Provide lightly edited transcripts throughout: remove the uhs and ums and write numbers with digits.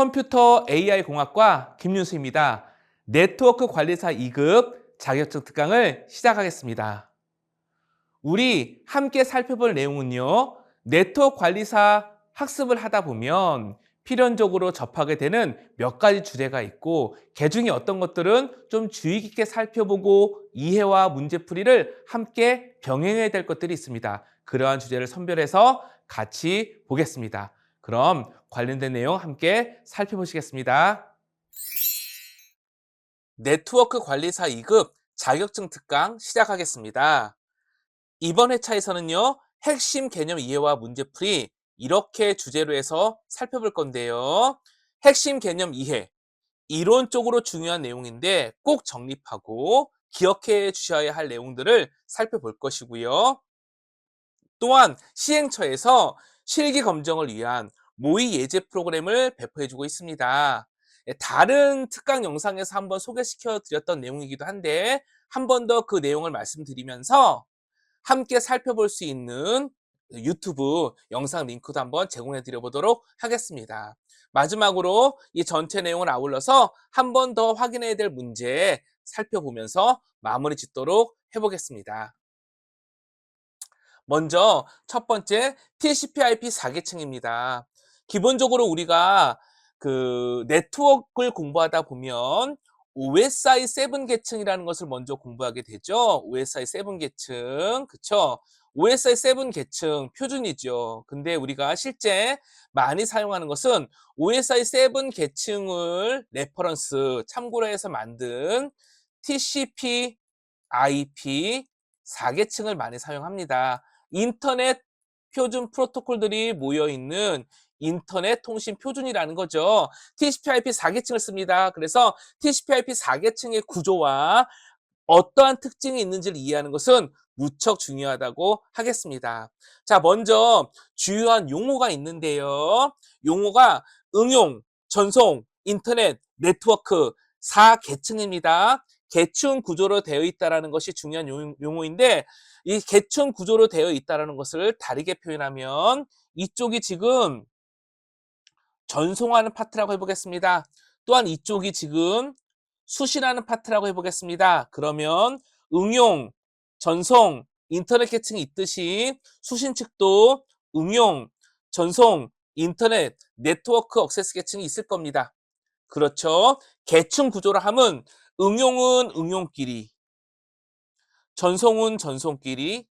컴퓨터 AI 공학과 김윤수입니다. 네트워크 관리사 2급 자격증 특강을 시작하겠습니다. 우리 함께 살펴볼 내용은요. 네트워크 관리사 학습을 하다 보면 필연적으로 접하게 되는 몇 가지 주제가 있고 그 중에 어떤 것들은 좀 주의 깊게 살펴보고 이해와 문제풀이를 함께 병행해야 될 것들이 있습니다. 그러한 주제를 선별해서 같이 보겠습니다. 그럼 관련된 내용 함께 살펴보시겠습니다. 네트워크 관리사 2급 자격증 특강 시작하겠습니다. 이번 회차에서는요, 핵심 개념 이해와 문제풀이 이렇게 주제로 해서 살펴볼 건데요. 핵심 개념 이해, 이론적으로 중요한 내용인데 꼭 정립하고 기억해 주셔야 할 내용들을 살펴볼 것이고요. 또한 시행처에서 실기 검정을 위한 모의 예제 프로그램을 배포해주고 있습니다. 다른 특강 영상에서 한번 소개시켜 드렸던 내용이기도 한데 한 번 더 그 내용을 말씀드리면서 함께 살펴볼 수 있는 유튜브 영상 링크도 한번 제공해 드려 보도록 하겠습니다. 마지막으로 이 전체 내용을 아울러서 한 번 더 확인해야 될 문제 살펴보면서 마무리 짓도록 해보겠습니다. 먼저 첫 번째 TCP/IP 4계층입니다. 기본적으로 우리가 그 네트워크를 공부하다 보면 OSI 7 계층이라는 것을 먼저 공부하게 되죠. OSI 7 계층, 그쵸? OSI 7 계층 표준이죠. 근데 우리가 실제 많이 사용하는 것은 OSI 7 계층을 레퍼런스 참고로 해서 만든 TCP/IP 4계층을 많이 사용합니다. 인터넷 표준 프로토콜들이 모여있는 인터넷 통신 표준이라는 거죠. TCP/IP 4계층을 씁니다. 그래서 TCP/IP 4계층의 구조와 어떠한 특징이 있는지를 이해하는 것은 무척 중요하다고 하겠습니다. 자, 먼저 주요한 용어가 있는데요. 용어가 응용, 전송, 인터넷, 네트워크 4계층입니다. 계층 구조로 되어 있다는 것이 중요한 용어인데 이 계층 구조로 되어 있다는 것을 다르게 표현하면 이쪽이 지금 전송하는 파트라고 해보겠습니다. 또한 이쪽이 지금 수신하는 파트라고 해보겠습니다. 그러면 응용, 전송, 인터넷 계층이 있듯이 수신 측도 응용, 전송, 인터넷, 네트워크 억세스 계층이 있을 겁니다. 그렇죠. 계층 구조로 하면 응용은 응용끼리, 전송은 전송끼리,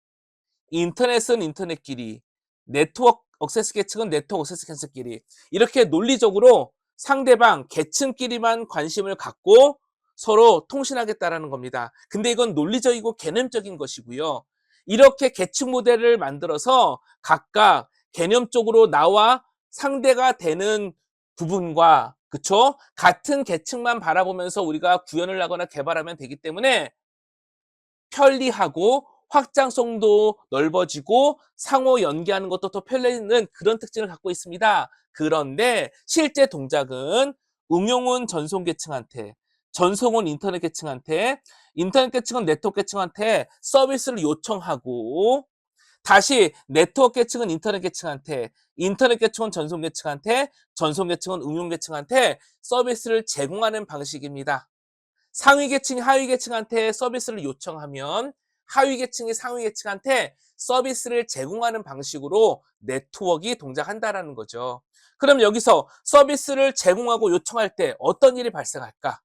인터넷은 인터넷끼리, 네트워크 억세스 계층은 네트워크 억세스 계층끼리 이렇게 논리적으로 상대방 계층끼리만 관심을 갖고 서로 통신하겠다라는 겁니다. 근데 이건 논리적이고 개념적인 것이고요. 이렇게 계층 모델을 만들어서 각각 개념적으로 나와 상대가 되는 부분과 그쵸? 같은 계층만 바라보면서 우리가 구현을 하거나 개발하면 되기 때문에 편리하고 확장성도 넓어지고 상호 연계하는 것도 더 편리한 그런 특징을 갖고 있습니다. 그런데 실제 동작은 응용은 전송 계층한테, 전송은 인터넷 계층한테, 인터넷 계층은 네트워크 계층한테 서비스를 요청하고 다시 네트워크 계층은 인터넷 계층한테, 인터넷 계층은 전송 계층한테, 전송 계층은 응용 계층한테 서비스를 제공하는 방식입니다. 상위 계층이 하위 계층한테 서비스를 요청하면 하위 계층이 상위 계층한테 서비스를 제공하는 방식으로 네트워크가 동작한다라는 거죠. 그럼 여기서 서비스를 제공하고 요청할 때 어떤 일이 발생할까?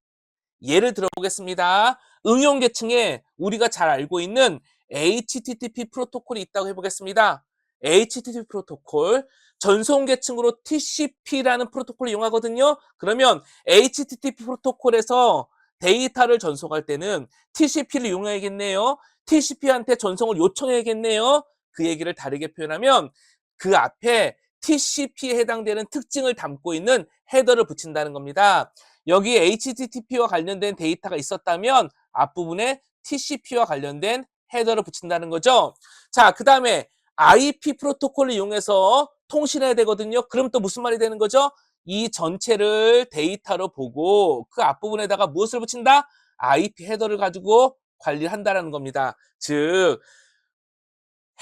예를 들어보겠습니다. 응용 계층에 우리가 잘 알고 있는 HTTP 프로토콜이 있다고 해보겠습니다. HTTP 프로토콜, 전송 계층으로 TCP라는 프로토콜을 이용하거든요. 그러면 HTTP 프로토콜에서 데이터를 전송할 때는 TCP를 이용해야겠네요. TCP한테 전송을 요청해야겠네요. 그 얘기를 다르게 표현하면 그 앞에 TCP에 해당되는 특징을 담고 있는 헤더를 붙인다는 겁니다. 여기 HTTP와 관련된 데이터가 있었다면 앞부분에 TCP와 관련된 헤더를 붙인다는 거죠. 자, 그 다음에 IP 프로토콜을 이용해서 통신해야 되거든요. 그럼 또 무슨 말이 되는 거죠? 이 전체를 데이터로 보고 그 앞부분에다가 무엇을 붙인다? IP 헤더를 가지고 관리를 한다는 겁니다. 즉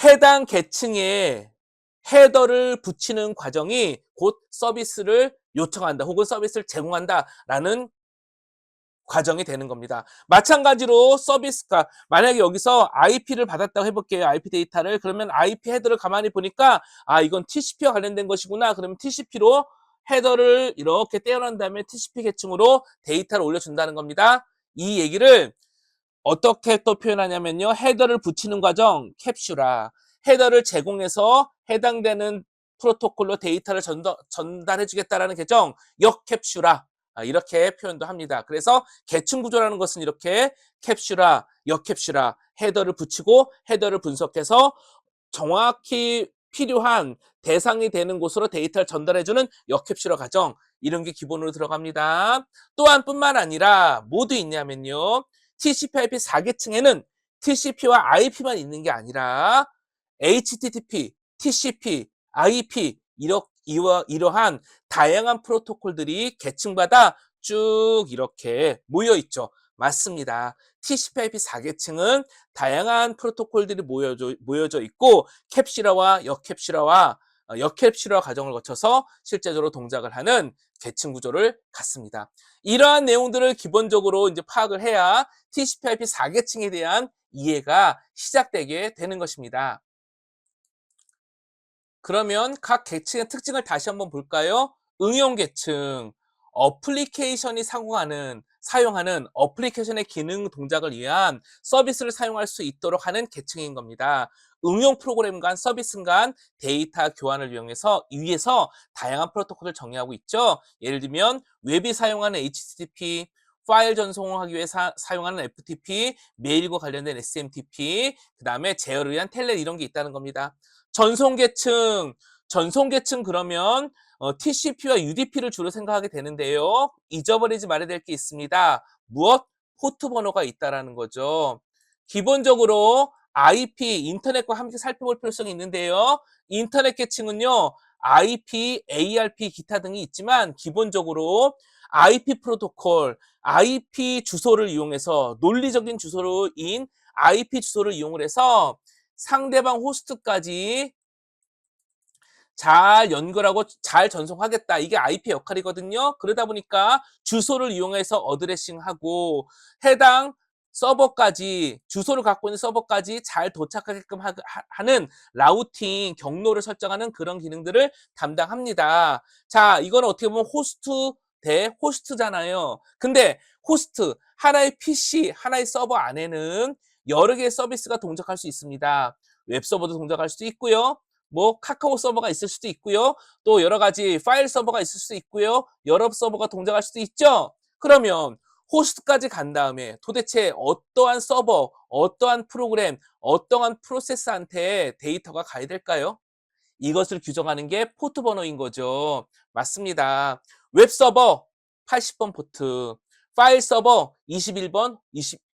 해당 계층에 헤더를 붙이는 과정이 곧 서비스를 요청한다 혹은 서비스를 제공한다라는 과정이 되는 겁니다. 마찬가지로 서비스가 만약에 여기서 IP를 받았다고 해볼게요. IP 데이터를. 그러면 IP 헤더를 가만히 보니까 아 이건 TCP와 관련된 것이구나. 그러면 TCP로 헤더를 이렇게 떼어난 다음에 TCP 계층으로 데이터를 올려준다는 겁니다. 이 얘기를 어떻게 또 표현하냐면요. 헤더를 붙이는 과정 캡슐화. 헤더를 제공해서 해당되는 프로토콜로 데이터를 전달해 주겠다라는 계정 역캡슐화. 이렇게 표현도 합니다. 그래서 계층 구조라는 것은 이렇게 캡슐화, 역캡슐화, 헤더를 붙이고 헤더를 분석해서 정확히 필요한 대상이 되는 곳으로 데이터를 전달해주는 역캡슐화 과정 이런 게 기본으로 들어갑니다. 또한 뿐만 아니라 뭐도 있냐면요. TCP/IP 4계층에는 TCP와 IP만 있는 게 아니라 HTTP, TCP, IP 이러한 다양한 프로토콜들이 계층마다 쭉 이렇게 모여 있죠. 맞습니다. TCP/IP 4계층은 다양한 프로토콜들이 모여져 있고 캡슐화와 역캡슐화 과정을 거쳐서 실제적으로 동작을 하는 계층 구조를 갖습니다. 이러한 내용들을 기본적으로 이제 파악을 해야 TCP/IP 4계층에 대한 이해가 시작되게 되는 것입니다. 그러면 각 계층의 특징을 다시 한번 볼까요? 응용 계층, 어플리케이션이 사용하는 어플리케이션의 기능 동작을 위한 서비스를 사용할 수 있도록 하는 계층인 겁니다. 응용 프로그램 간 서비스 간 데이터 교환을 위해서 다양한 프로토콜을 정의하고 있죠. 예를 들면 웹이 사용하는 HTTP, 파일 전송하기 위해 사용하는 FTP, 메일과 관련된 SMTP, 그 다음에 제어를 위한 텔넷 이런 게 있다는 겁니다. 전송계층 그러면 TCP와 UDP를 주로 생각하게 되는데요. 잊어버리지 말아야 될 게 있습니다. 무엇? 포트 번호가 있다라는 거죠. 기본적으로 IP, 인터넷과 함께 살펴볼 필요성이 있는데요. 인터넷 계층은요. IP, ARP, 기타 등이 있지만 기본적으로 IP 프로토콜, IP 주소를 이용해서 논리적인 주소로인 IP 주소를 이용을 해서 상대방 호스트까지 잘 연결하고 잘 전송하겠다. 이게 IP 역할이거든요. 그러다 보니까 주소를 이용해서 어드레싱하고 해당 서버까지 주소를 갖고 있는 서버까지 잘 도착하게끔 하는 라우팅 경로를 설정하는 그런 기능들을 담당합니다. 자, 이건 어떻게 보면 호스트 대 호스트잖아요. 근데 호스트 하나의 PC, 하나의 서버 안에는 여러 개의 서비스가 동작할 수 있습니다. 웹서버도 동작할 수도 있고요. 뭐 카카오 서버가 있을 수도 있고요. 또 여러 가지 파일 서버가 있을 수도 있고요. 여러 서버가 동작할 수도 있죠. 그러면 호스트까지 간 다음에 도대체 어떠한 서버, 어떠한 프로그램, 어떠한 프로세스한테 데이터가 가야 될까요? 이것을 규정하는 게 포트 번호인 거죠. 맞습니다. 웹서버 80번 포트, 파일 서버 21번,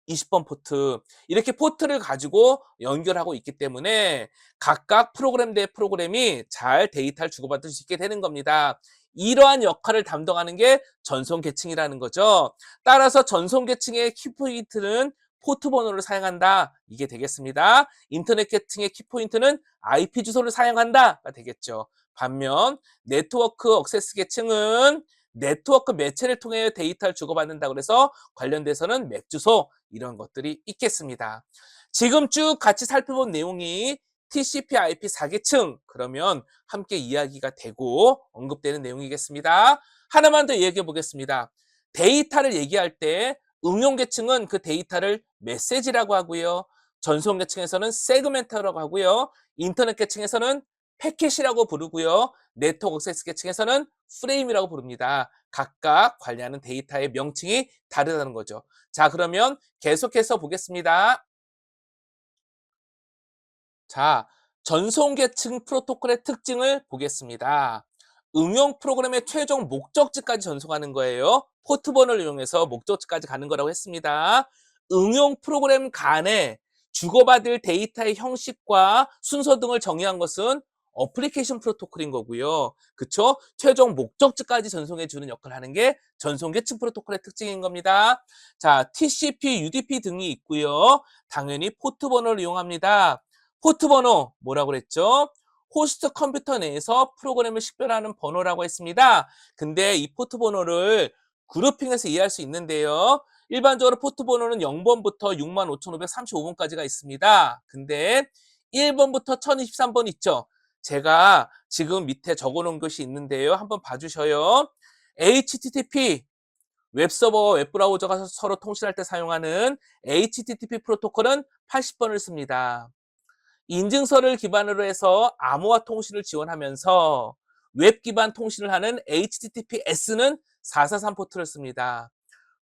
20번 포트 이렇게 포트를 가지고 연결하고 있기 때문에 각각 프로그램 대 프로그램이 잘 데이터를 주고받을 수 있게 되는 겁니다. 이러한 역할을 담당하는 게 전송 계층이라는 거죠. 따라서 전송 계층의 키포인트는 포트 번호를 사용한다. 이게 되겠습니다. 인터넷 계층의 키포인트는 IP 주소를 사용한다가 되겠죠. 반면 네트워크 억세스 계층은 네트워크 매체를 통해 데이터를 주고받는다 그래서 관련돼서는 맥 주소 이런 것들이 있겠습니다. 지금 쭉 같이 살펴본 내용이 TCP/IP 4계층 그러면 함께 이야기가 되고 언급되는 내용이겠습니다. 하나만 더 얘기해 보겠습니다. 데이터를 얘기할 때 응용 계층은 그 데이터를 메시지라고 하고요. 전송 계층에서는 세그멘트라고 하고요. 인터넷 계층에서는 패킷이라고 부르고요. 네트워크 액세스 계층에서는 프레임이라고 부릅니다. 각각 관리하는 데이터의 명칭이 다르다는 거죠. 자, 그러면 계속해서 보겠습니다. 자, 전송 계층 프로토콜의 특징을 보겠습니다. 응용 프로그램의 최종 목적지까지 전송하는 거예요. 포트 번호를 이용해서 목적지까지 가는 거라고 했습니다. 응용 프로그램 간에 주고받을 데이터의 형식과 순서 등을 정의한 것은 어플리케이션 프로토콜인 거고요. 그쵸? 최종 목적지까지 전송해 주는 역할을 하는 게 전송 계층 프로토콜의 특징인 겁니다. 자, TCP, UDP 등이 있고요. 당연히 포트 번호를 이용합니다. 포트 번호 뭐라고 그랬죠? 호스트 컴퓨터 내에서 프로그램을 식별하는 번호라고 했습니다. 근데 이 포트 번호를 그룹핑해서 이해할 수 있는데요. 일반적으로 포트 번호는 0번부터 65,535번까지가 있습니다. 근데 1번부터 1023번 있죠. 제가 지금 밑에 적어놓은 것이 있는데요. 한번 봐주셔요. HTTP 웹서버와 웹브라우저가 서로 통신할 때 사용하는 HTTP 프로토콜은 80번을 씁니다. 인증서를 기반으로 해서 암호화 통신을 지원하면서 웹 기반 통신을 하는 HTTPS는 443 포트를 씁니다.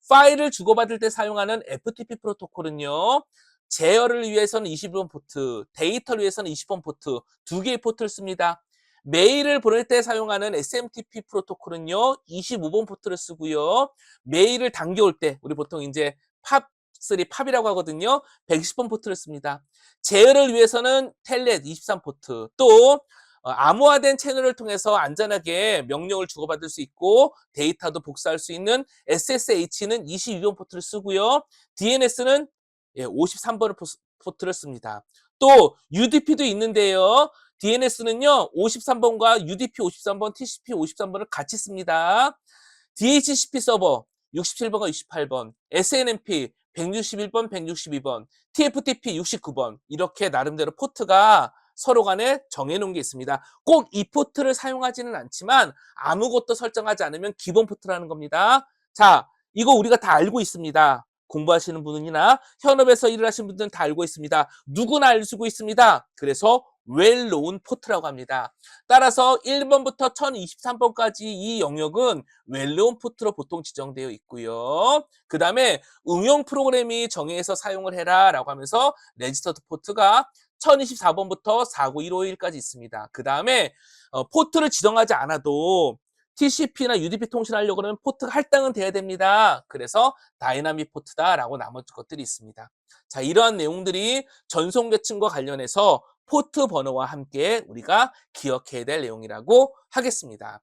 파일을 주고받을 때 사용하는 FTP 프로토콜은요. 제어를 위해서는 21번 포트, 데이터를 위해서는 20번 포트, 두 개의 포트를 씁니다. 메일을 보낼 때 사용하는 SMTP 프로토콜은요. 25번 포트를 쓰고요. 메일을 당겨올 때 우리 보통 이제 팝3, 팝이라고 하거든요. 120번 포트를 씁니다. 제어를 위해서는 텔넷 23 포트, 또 암호화된 채널을 통해서 안전하게 명령을 주고받을 수 있고 데이터도 복사할 수 있는 SSH는 22번 포트를 쓰고요. DNS는 53번 포트를 씁니다. 또 UDP도 있는데요. DNS는요. 53번과 UDP 53번, TCP 53번을 같이 씁니다. DHCP 서버 67번과 68번, SNMP 161번, 162번, TFTP 69번 이렇게 나름대로 포트가 서로 간에 정해놓은 게 있습니다. 꼭 이 포트를 사용하지는 않지만 아무것도 설정하지 않으면 기본 포트라는 겁니다. 자, 이거 우리가 다 알고 있습니다. 공부하시는 분이나 현업에서 일을 하시는 분들은 다 알고 있습니다. 누구나 알고 있습니다. 그래서 well-known 포트라고 합니다. 따라서 1번부터 1023번까지 이 영역은 well-known 포트로 보통 지정되어 있고요. 그 다음에 응용 프로그램이 정의해서 사용을 해라 라고 하면서 레지스터드 포트가 1024번부터 49151까지 있습니다. 그 다음에 포트를 지정하지 않아도 TCP나 UDP 통신하려고 하면 포트가 할당은 돼야 됩니다. 그래서 다이나믹 포트다라고 나머지 것들이 있습니다. 자, 이러한 내용들이 전송 계층과 관련해서 포트 번호와 함께 우리가 기억해야 될 내용이라고 하겠습니다.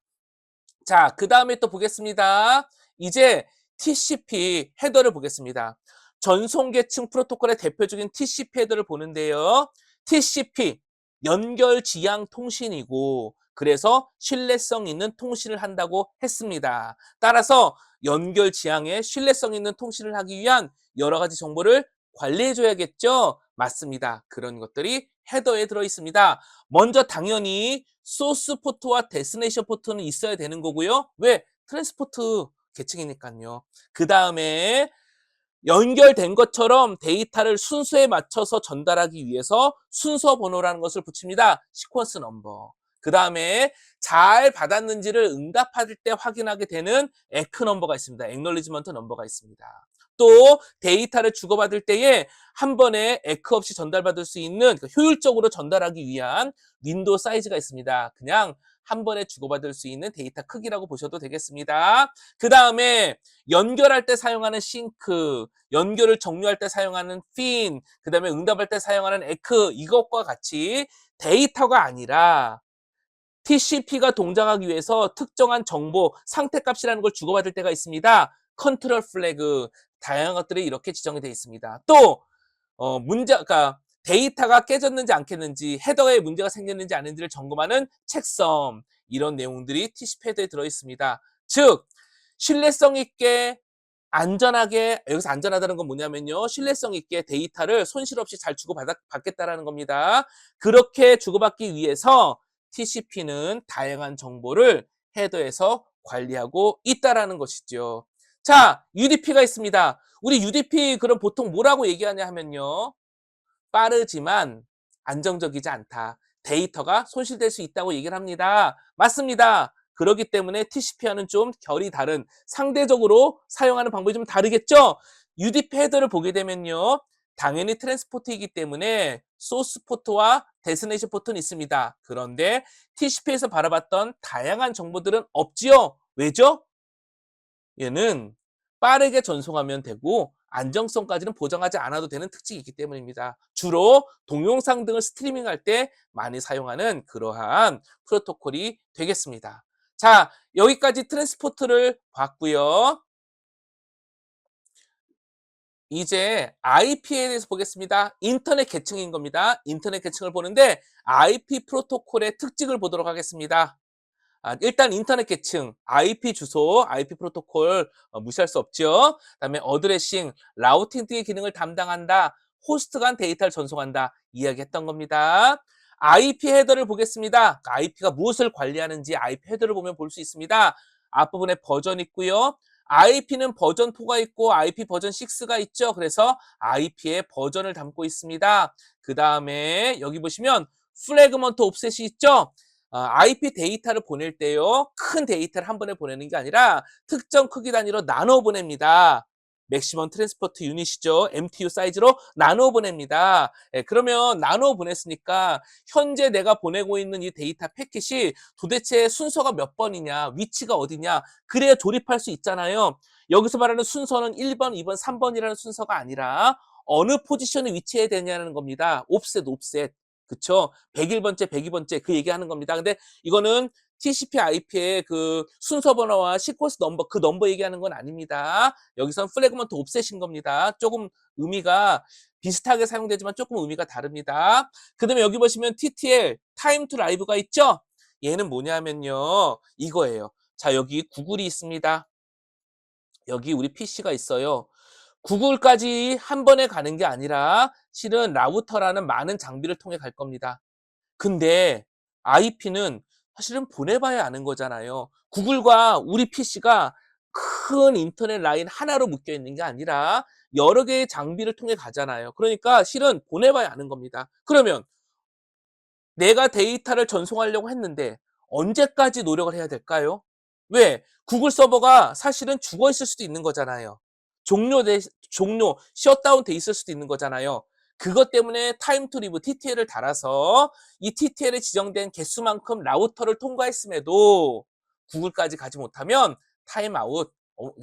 자, 그 다음에 또 보겠습니다. 이제 TCP 헤더를 보겠습니다. 전송 계층 프로토콜의 대표적인 TCP 헤더를 보는데요. TCP, 연결 지향 통신이고, 그래서 신뢰성 있는 통신을 한다고 했습니다. 따라서 연결 지향에 신뢰성 있는 통신을 하기 위한 여러 가지 정보를 관리해줘야겠죠? 맞습니다. 그런 것들이 헤더에 들어 있습니다. 먼저 당연히 소스 포트와 데스티네이션 포트는 있어야 되는 거고요. 왜? 트랜스포트 계층이니까요. 그 다음에 연결된 것처럼 데이터를 순서에 맞춰서 전달하기 위해서 순서 번호라는 것을 붙입니다. 시퀀스 넘버. 그 다음에 잘 받았는지를 응답할 때 확인하게 되는 에크 넘버가 있습니다. 액놀리지먼트 넘버가 있습니다. 또 데이터를 주고받을 때에 한 번에 에크 없이 전달받을 수 있는 효율적으로 전달하기 위한 윈도우 사이즈가 있습니다. 그냥 한 번에 주고받을 수 있는 데이터 크기라고 보셔도 되겠습니다. 그 다음에 연결할 때 사용하는 싱크, 연결을 종료할 때 사용하는 핀, 그 다음에 응답할 때 사용하는 에크, 이것과 같이 데이터가 아니라 TCP가 동작하기 위해서 특정한 정보, 상태값이라는 걸 주고받을 때가 있습니다. 컨트롤 플래그, 다양한 것들이 이렇게 지정이 되어 있습니다. 또 그러니까 데이터가 깨졌는지 안 깼는지, 헤더에 문제가 생겼는지 아닌지를 점검하는 책섬, 이런 내용들이 TCP 헤더에 들어 있습니다. 즉, 신뢰성 있게 안전하게, 여기서 안전하다는 건 뭐냐면요. 신뢰성 있게 데이터를 손실 없이 잘 주고받겠다라는 겁니다. 그렇게 주고받기 위해서 TCP는 다양한 정보를 헤더에서 관리하고 있다라는 것이죠. 자, UDP가 있습니다. 우리 UDP 그럼 보통 뭐라고 얘기하냐 하면요. 빠르지만 안정적이지 않다. 데이터가 손실될 수 있다고 얘기를 합니다. 맞습니다. 그렇기 때문에 TCP와는 좀 결이 다른, 상대적으로 사용하는 방법이 좀 다르겠죠? UDP 헤더를 보게 되면요. 당연히 트랜스포트이기 때문에 소스 포트와 데스티네이션 포트는 있습니다. 그런데 TCP에서 바라봤던 다양한 정보들은 없지요. 왜죠? 얘는 빠르게 전송하면 되고 안정성까지는 보장하지 않아도 되는 특징이 있기 때문입니다. 주로 동영상 등을 스트리밍할 때 많이 사용하는 그러한 프로토콜이 되겠습니다. 자, 여기까지 트랜스포트를 봤고요. 이제 IP에 대해서 보겠습니다. 인터넷 계층인 겁니다. 인터넷 계층을 보는데 IP 프로토콜의 특징을 보도록 하겠습니다. 일단 인터넷 계층, IP 주소, IP 프로토콜 무시할 수 없죠. 그다음에 어드레싱, 라우팅 등의 기능을 담당한다. 호스트 간 데이터를 전송한다. 이야기했던 겁니다. IP 헤더를 보겠습니다. IP가 무엇을 관리하는지 IP 헤더를 보면 볼 수 있습니다. 앞부분에 버전 있고요. IP는 버전 4가 있고 IP 버전 6가 있죠. 그래서 IP의 버전을 담고 있습니다. 그 다음에 여기 보시면 플래그먼트 옵셋이 있죠. IP 데이터를 보낼 때요. 큰 데이터를 한 번에 보내는 게 아니라 특정 크기 단위로 나눠 보냅니다. 맥시멈 트랜스포트 유닛이죠. MTU 사이즈로 나눠 보냅니다. 예, 그러면 나눠 보냈으니까 현재 내가 보내고 있는 이 데이터 패킷이 도대체 순서가 몇 번이냐, 위치가 어디냐, 그래야 조립할 수 있잖아요. 여기서 말하는 순서는 1번, 2번, 3번이라는 순서가 아니라 어느 포지션에 위치해야 되냐는 겁니다. 옵셋, 옵셋. 그쵸? 101번째, 102번째 그 얘기하는 겁니다. 근데 이거는 TCP IP의 그 순서 번호와 시퀀스 넘버 그 넘버 얘기하는 건 아닙니다. 여기선 플래그먼트 옵셋인 겁니다. 조금 의미가 비슷하게 사용되지만 조금 의미가 다릅니다. 그다음에 여기 보시면 TTL 타임 투 라이브가 있죠? 얘는 뭐냐면요. 이거예요. 자, 여기 구글이 있습니다. 여기 우리 PC가 있어요. 구글까지 한 번에 가는 게 아니라 실은 라우터라는 많은 장비를 통해 갈 겁니다. 근데 IP는 사실은 보내봐야 아는 거잖아요. 구글과 우리 PC가 큰 인터넷 라인 하나로 묶여 있는 게 아니라 여러 개의 장비를 통해 가잖아요. 그러니까 실은 보내봐야 아는 겁니다. 그러면 내가 데이터를 전송하려고 했는데 언제까지 노력을 해야 될까요? 왜? 구글 서버가 사실은 죽어 있을 수도 있는 거잖아요. 종료, 셧다운 돼 있을 수도 있는 거잖아요. 그것 때문에 타임 투 리브 TTL을 달아서 이 TTL에 지정된 개수만큼 라우터를 통과했음에도 구글까지 가지 못하면 타임아웃,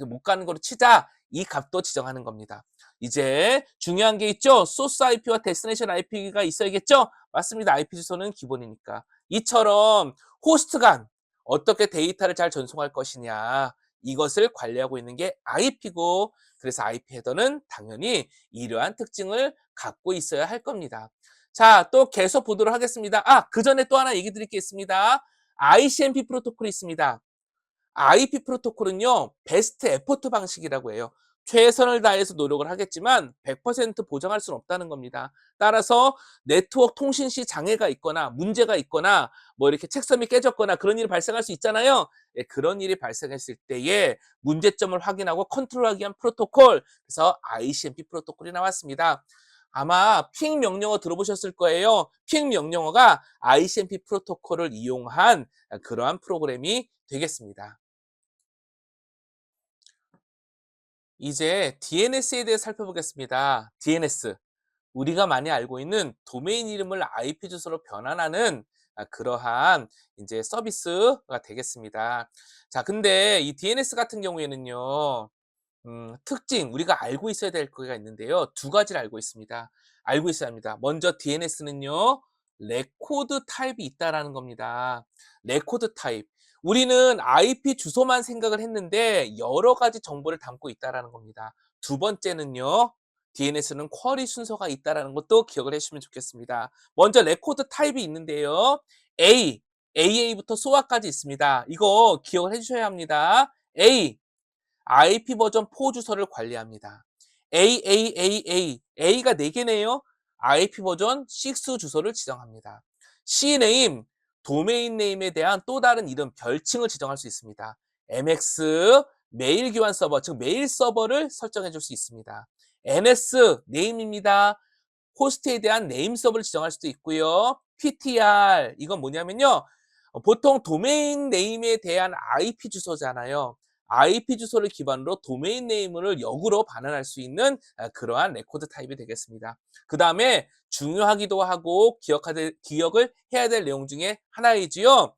못 가는 거로 치자. 이 값도 지정하는 겁니다. 이제 중요한 게 있죠. 소스 IP와 데스티네이션 IP가 있어야겠죠? 맞습니다. IP 주소는 기본이니까. 이처럼 호스트 간 어떻게 데이터를 잘 전송할 것이냐. 이것을 관리하고 있는 게 IP고, 그래서 IP 헤더는 당연히 이러한 특징을 갖고 있어야 할 겁니다. 자, 또 계속 보도록 하겠습니다. 그 전에 또 하나 얘기 드릴 게 있습니다. ICMP 프로토콜이 있습니다. IP 프로토콜은요, 베스트 에포트 방식이라고 해요. 최선을 다해서 노력을 하겠지만 100% 보장할 수는 없다는 겁니다. 따라서 네트워크 통신 시 장애가 있거나 문제가 있거나 뭐 이렇게 책섬이 깨졌거나 그런 일이 발생할 수 있잖아요. 예, 그런 일이 발생했을 때에 문제점을 확인하고 컨트롤하기 위한 프로토콜, 그래서 ICMP 프로토콜이 나왔습니다. 아마 핑 명령어 들어보셨을 거예요. 핑 명령어가 ICMP 프로토콜을 이용한 그러한 프로그램이 되겠습니다. 이제 DNS에 대해 살펴보겠습니다. DNS. 우리가 많이 알고 있는 도메인 이름을 IP 주소로 변환하는 그러한 이제 서비스가 되겠습니다. 자, 근데 이 DNS 같은 경우에는요, 특징, 우리가 알고 있어야 될 거가 있는데요. 두 가지를 알고 있습니다. 알고 있어야 합니다. 먼저 DNS는요, 레코드 타입이 있다라는 겁니다. 레코드 타입. 우리는 IP 주소만 생각을 했는데 여러 가지 정보를 담고 있다라는 겁니다. 두 번째는요, DNS는 쿼리 순서가 있다라는 것도 기억을 해주시면 좋겠습니다. 먼저 레코드 타입이 있는데요. AA부터 SOA까지 있습니다. 이거 기억을 해주셔야 합니다. IP 버전 4 주소를 관리합니다. A가 4개네요. IP 버전 6 주소를 지정합니다. CNAME, 도메인 네임에 대한 또 다른 이름, 별칭을 지정할 수 있습니다. MX, 메일 교환 서버, 즉 메일 서버를 설정해 줄 수 있습니다. NS, 네임입니다. 호스트에 대한 네임 서버를 지정할 수도 있고요. PTR, 이건 뭐냐면요. 보통 도메인 네임에 대한 IP 주소잖아요. IP 주소를 기반으로 도메인 네임을 역으로 반환할 수 있는 그러한 레코드 타입이 되겠습니다. 그 다음에 중요하기도 하고 기억을 해야 될 내용 중에 하나이지요.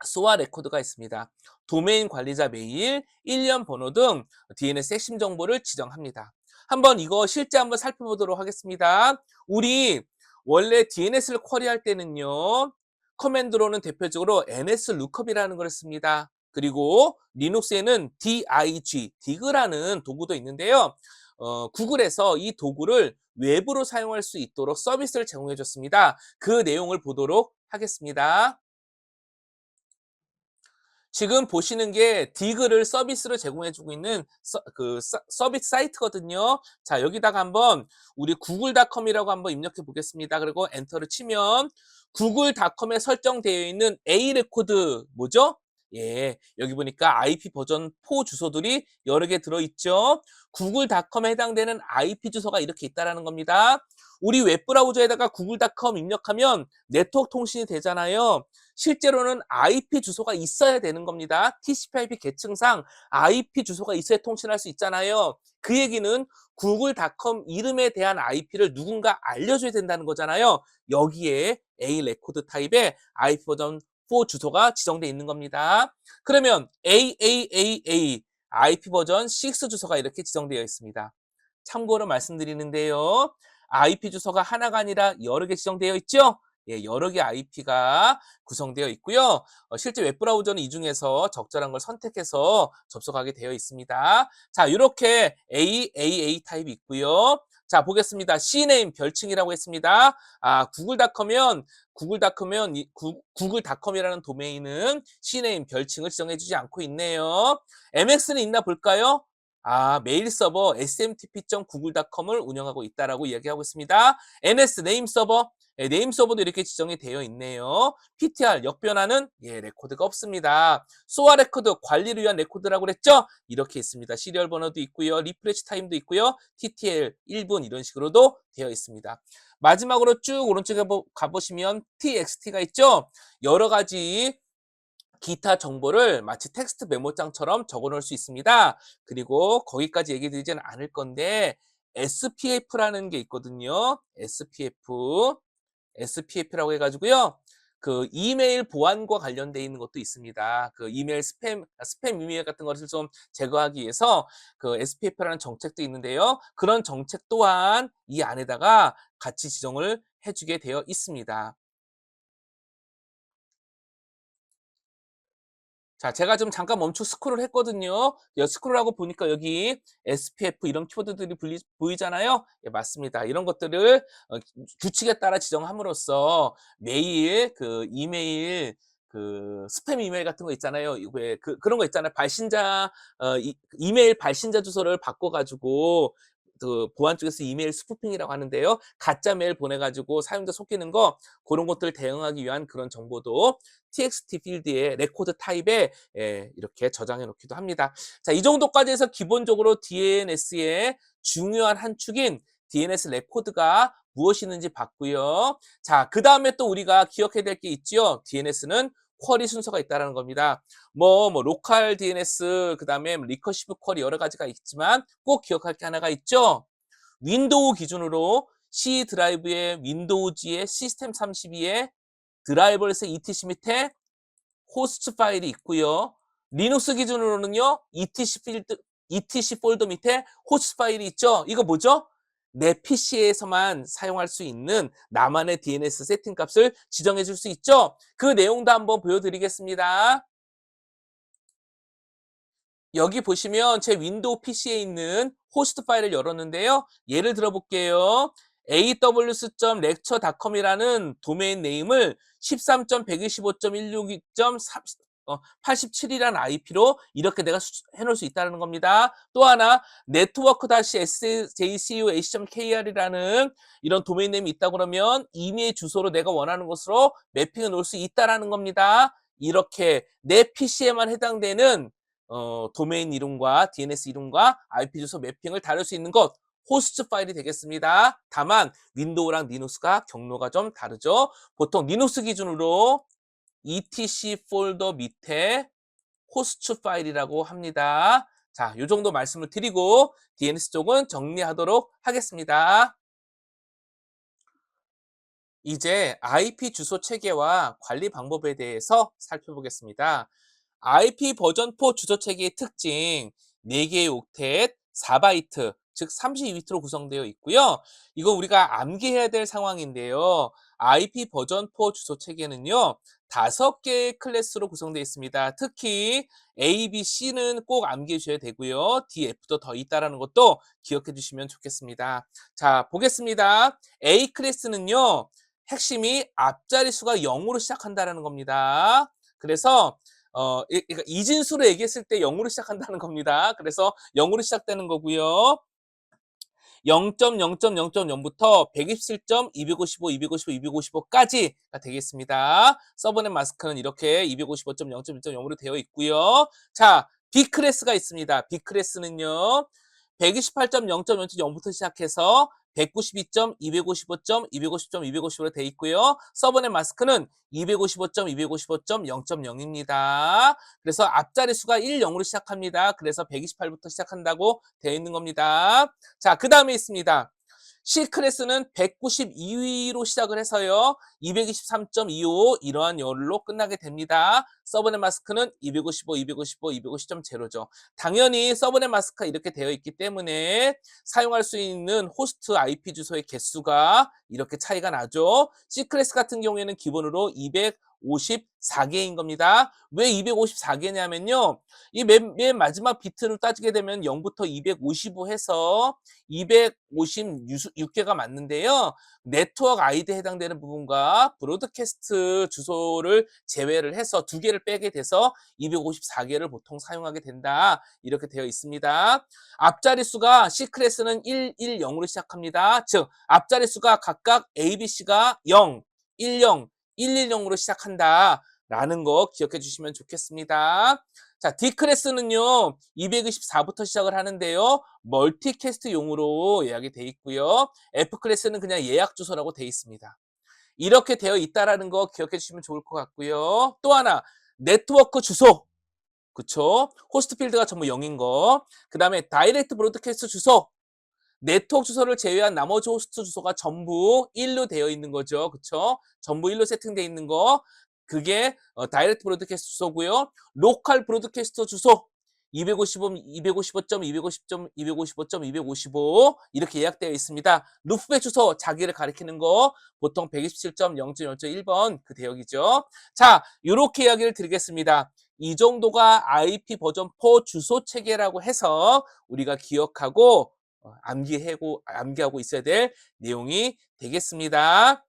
소아 레코드가 있습니다. 도메인 관리자 메일, 1년 번호 등 DNS 핵심 정보를 지정합니다. 한번 이거 실제 한번 살펴보도록 하겠습니다. 우리 원래 DNS를 쿼리할 때는요. 커맨드로는 대표적으로 NS 루컵이라는 걸 씁니다. 그리고 리눅스에는 DIG라는 도구도 있는데요. 구글에서 이 도구를 외부로 사용할 수 있도록 서비스를 제공해 줬습니다. 그 내용을 보도록 하겠습니다. 지금 보시는 게 디그를 서비스로 제공해주고 있는 서비스 사이트거든요. 자, 여기다가 한번 우리 구글닷컴이라고 한번 입력해 보겠습니다. 그리고 엔터를 치면 구글닷컴에 설정되어 있는 A 레코드 뭐죠? 예, 여기 보니까 IP 버전 4 주소들이 여러 개 들어있죠. 구글닷컴에 해당되는 IP 주소가 이렇게 있다라는 겁니다. 우리 웹브라우저에다가 구글닷컴 입력하면 네트워크 통신이 되잖아요. 실제로는 IP 주소가 있어야 되는 겁니다. TCP/IP 계층상 IP 주소가 있어야 통신할 수 있잖아요. 그 얘기는 구글닷컴 이름에 대한 IP를 누군가 알려줘야 된다는 거잖아요. 여기에 A 레코드 타입의 IP 버전 4 주소가 지정되어 있는 겁니다. 그러면 AAAA IP 버전 6 주소가 이렇게 지정되어 있습니다. 참고로 말씀드리는데요. IP 주소가 하나가 아니라 여러 개 지정되어 있죠? 예, 여러 개 IP가 구성되어 있고요. 실제 웹브라우저는 이 중에서 적절한 걸 선택해서 접속하게 되어 있습니다. 자, 이렇게 AAA 타입이 있고요. 자, 보겠습니다. CNAME 별칭이라고 했습니다. 구글닷컴이면 구글닷컴이라는 도메인은 CNAME 별칭을 지정해주지 않고 있네요. MX는 있나 볼까요? 메일 서버 smtp.google.com을 운영하고 있다라고 이야기하고 있습니다. NS 네임 서버, 네임 서버도 이렇게 지정이 되어 있네요. PTR 역변화는 레코드가 없습니다. 소아 레코드 관리를 위한 레코드라고 그랬죠? 이렇게 있습니다. 시리얼 번호도 있고요. 리프레시 타임도 있고요. TTL 1분 이런 식으로도 되어 있습니다. 마지막으로 쭉 오른쪽에 가보시면 TXT가 있죠? 여러 가지 기타 정보를 마치 텍스트 메모장처럼 적어 놓을 수 있습니다. 그리고 거기까지 얘기 드리지는 않을 건데 SPF라는 게 있거든요. SPF라고 해가지고요. 그 이메일 보안과 관련돼 있는 것도 있습니다. 그 이메일 스팸 이메일 같은 것을 좀 제거하기 위해서 그 SPF라는 정책도 있는데요. 그런 정책 또한 이 안에다가 같이 지정을 해주게 되어 있습니다. 자, 제가 좀 잠깐 멈춰 스크롤 했거든요. 스크롤하고 보니까 여기 SPF 이런 키워드들이 보이잖아요. 예, 맞습니다. 이런 것들을 규칙에 따라 지정함으로써 매일 그 이메일 스팸 이메일 같은 거 있잖아요. 왜 그런 거 있잖아요. 이메일 발신자 주소를 바꿔가지고 그 보안 쪽에서 이메일 스푸핑이라고 하는데요. 가짜 메일 보내가지고 사용자 속이는 거 그런 것들 대응하기 위한 그런 정보도 TXT 필드의 레코드 타입에 이렇게 저장해 놓기도 합니다. 자, 이 정도까지 해서 기본적으로 DNS의 중요한 한 축인 DNS 레코드가 무엇이는지 봤고요. 자, 그 다음에 또 우리가 기억해야 될 게 있죠. DNS는 쿼리 순서가 있다는 겁니다. 로컬 DNS, 그 다음에 리커시브 쿼리 여러 가지가 있지만 꼭 기억할 게 하나가 있죠. 윈도우 기준으로 C 드라이브의 윈도우즈의 시스템 32에 드라이버에서 etc 밑에 호스트 파일이 있고요. 리눅스 기준으로는요. etc 폴더 밑에 호스트 파일이 있죠. 이거 뭐죠? 내 PC에서만 사용할 수 있는 나만의 DNS 세팅 값을 지정해 줄 수 있죠. 그 내용도 한번 보여드리겠습니다. 여기 보시면 제 윈도우 PC에 있는 호스트 파일을 열었는데요. 예를 들어 볼게요. aws.lecture.com이라는 도메인 네임을 13.125.162.87이라는 IP로 이렇게 내가 해놓을 수 있다는 겁니다. 또 하나 network-sjcuac.kr이라는 이런 도메인 네임이 있다 그러면 이메일 주소로 내가 원하는 곳으로 매핑해 놓을 수 있다는 겁니다. 이렇게 내 PC에만 해당되는 도메인 이름과 DNS 이름과 IP 주소 매핑을 다룰 수 있는 것 호스트 파일이 되겠습니다. 다만 윈도우랑 리눅스가 경로가 좀 다르죠. 보통 리눅스 기준으로 etc 폴더 밑에 호스트 파일이라고 합니다. 자, 이 정도 말씀을 드리고 DNS 쪽은 정리하도록 하겠습니다. 이제 IP 주소 체계와 관리 방법에 대해서 살펴보겠습니다. IP 버전 4 주소 체계의 특징, 4개의 옥텟, 4바이트, 즉 32비트로 구성되어 있고요. 이거 우리가 암기해야 될 상황인데요. IP 버전 4 주소 체계는요. 5개의 클래스로 구성되어 있습니다. 특히 A, B, C는 꼭 암기해 주셔야 되고요. D, F도 더 있다라는 것도 기억해 주시면 좋겠습니다. 자, 보겠습니다. A 클래스는요. 핵심이 앞자리 수가 0으로 시작한다라는 겁니다. 그래서 그러니까 이진수로 얘기했을 때 0으로 시작한다는 겁니다. 그래서 0으로 시작되는 거고요. 0.0.0.0부터 127점, 255, 255, 255까지가 되겠습니다. 서브넷 마스크는 이렇게 255.0.1.0으로 되어 있고요. 자, B 클래스가 있습니다. B 클래스는요. 128.0.0.0부터 시작해서 192점, 255점, 250점, 250으로 되어 있고요. 서브넷 마스크는 255점, 255.0.0입니다. 그래서 앞자리 수가 1, 0으로 시작합니다. 그래서 128부터 시작한다고 되어 있는 겁니다. 자, 그 다음에 있습니다. C 클래스는 192위로 시작을 해서요. 223.25 이러한 열로 끝나게 됩니다. 서브넷 마스크는 255, 255, 250.0죠. 당연히 서브넷 마스크가 이렇게 되어 있기 때문에 사용할 수 있는 호스트 IP 주소의 개수가 이렇게 차이가 나죠. C 클래스 같은 경우에는 기본으로 254개인 겁니다. 왜 254개냐면요. 이 맨 마지막 비트를 따지게 되면 0부터 255 해서 256개가 맞는데요. 네트워크 아이디에 해당되는 부분과 브로드캐스트 주소를 제외를 해서 2개를 빼게 돼서 254개를 보통 사용하게 된다. 이렇게 되어 있습니다. 앞자리 수가 C 클래스는 110으로 시작합니다. 즉 앞자리 수가 각각 A, B, C가 0, 10, 110으로 시작한다. 라는 거 기억해 주시면 좋겠습니다. 자, D 클래스는요, 224부터 시작을 하는데요, 멀티캐스트용으로 예약이 돼 있고요. F 클래스는 그냥 예약 주소라고 돼 있습니다. 이렇게 되어 있다라는 거 기억해 주시면 좋을 것 같고요. 또 하나, 네트워크 주소. 그쵸? 호스트 필드가 전부 0인 거. 그 다음에 다이렉트 브로드캐스트 주소. 네트워크 주소를 제외한 나머지 호스트 주소가 전부 1로 되어 있는 거죠. 그쵸? 전부 1로 세팅되어 있는 거. 그게 다이렉트 브로드캐스트 주소고요. 로컬 브로드캐스트 주소 255, 255점, 250점, 255점, 255 이렇게 예약되어 있습니다. 루프백 주소 자기를 가리키는 거 보통 127.0.0.1번 그 대역이죠. 자, 이렇게 이야기를 드리겠습니다. 이 정도가 IP 버전 4 주소 체계라고 해서 우리가 기억하고 암기하고 있어야 될 내용이 되겠습니다.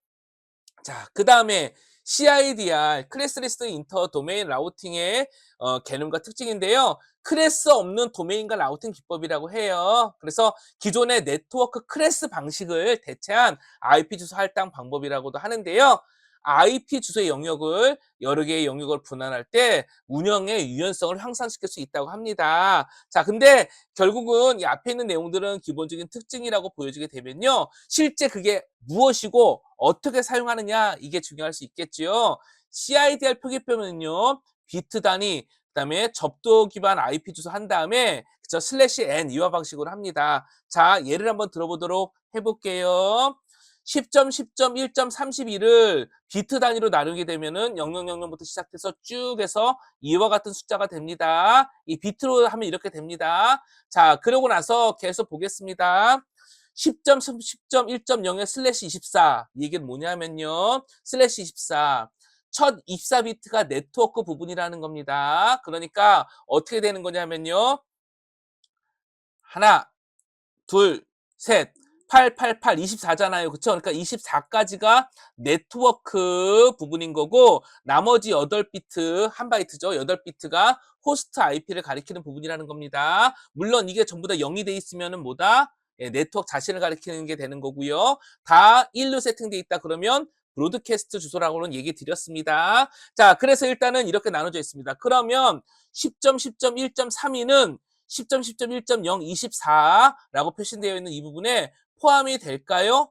자, 그 다음에 CIDR, 클래스 리스트 인터 도메인 라우팅의 개념과 특징인데요. 클래스 없는 도메인과 라우팅 기법이라고 해요. 그래서 기존의 네트워크 클래스 방식을 대체한 IP 주소 할당 방법이라고도 하는데요. IP 주소의 영역을 여러 개의 영역을 분할할 때 운영의 유연성을 향상시킬 수 있다고 합니다. 자, 근데 결국은 이 앞에 있는 내용들은 기본적인 특징이라고 보여지게 되면요. 실제 그게 무엇이고 어떻게 사용하느냐 이게 중요할 수 있겠지요. CIDR 표기표는요. 비트 단위, 그다음에 접도 기반 IP 주소 한 다음에 그쵸, 슬래시 n 이와 방식으로 합니다. 자, 예를 한번 들어보도록 해볼게요. 10점, 10점, 1점, 32를 비트 단위로 나누게 되면은 0000부터 시작해서 쭉 해서 이와 같은 숫자가 됩니다. 이 비트로 하면 이렇게 됩니다. 자, 그러고 나서 계속 보겠습니다. 10점, 10점, 1.0에 슬래시 24. 이 얘기는 뭐냐면요. 슬래시 24. 첫 24비트가 네트워크 부분이라는 겁니다. 그러니까 어떻게 되는 거냐면요. 하나, 둘, 셋, 888, 24잖아요. 그쵸? 그러니까 24까지가 네트워크 부분인 거고, 나머지 8비트, 1바이트죠. 8비트가 호스트 IP를 가리키는 부분이라는 겁니다. 물론 이게 전부 다 0이 돼 있으면은 뭐다? 예, 네트워크 자신을 가리키는 게 되는 거고요. 다 1로 세팅돼 있다 그러면 브로드캐스트 주소라고는 얘기 드렸습니다. 자, 그래서 일단은 이렇게 나눠져 있습니다. 그러면 10점, 10점, 1.32는 10점, 10점, 1.0, 24라고 표시되어 있는 이 부분에 포함이 될까요?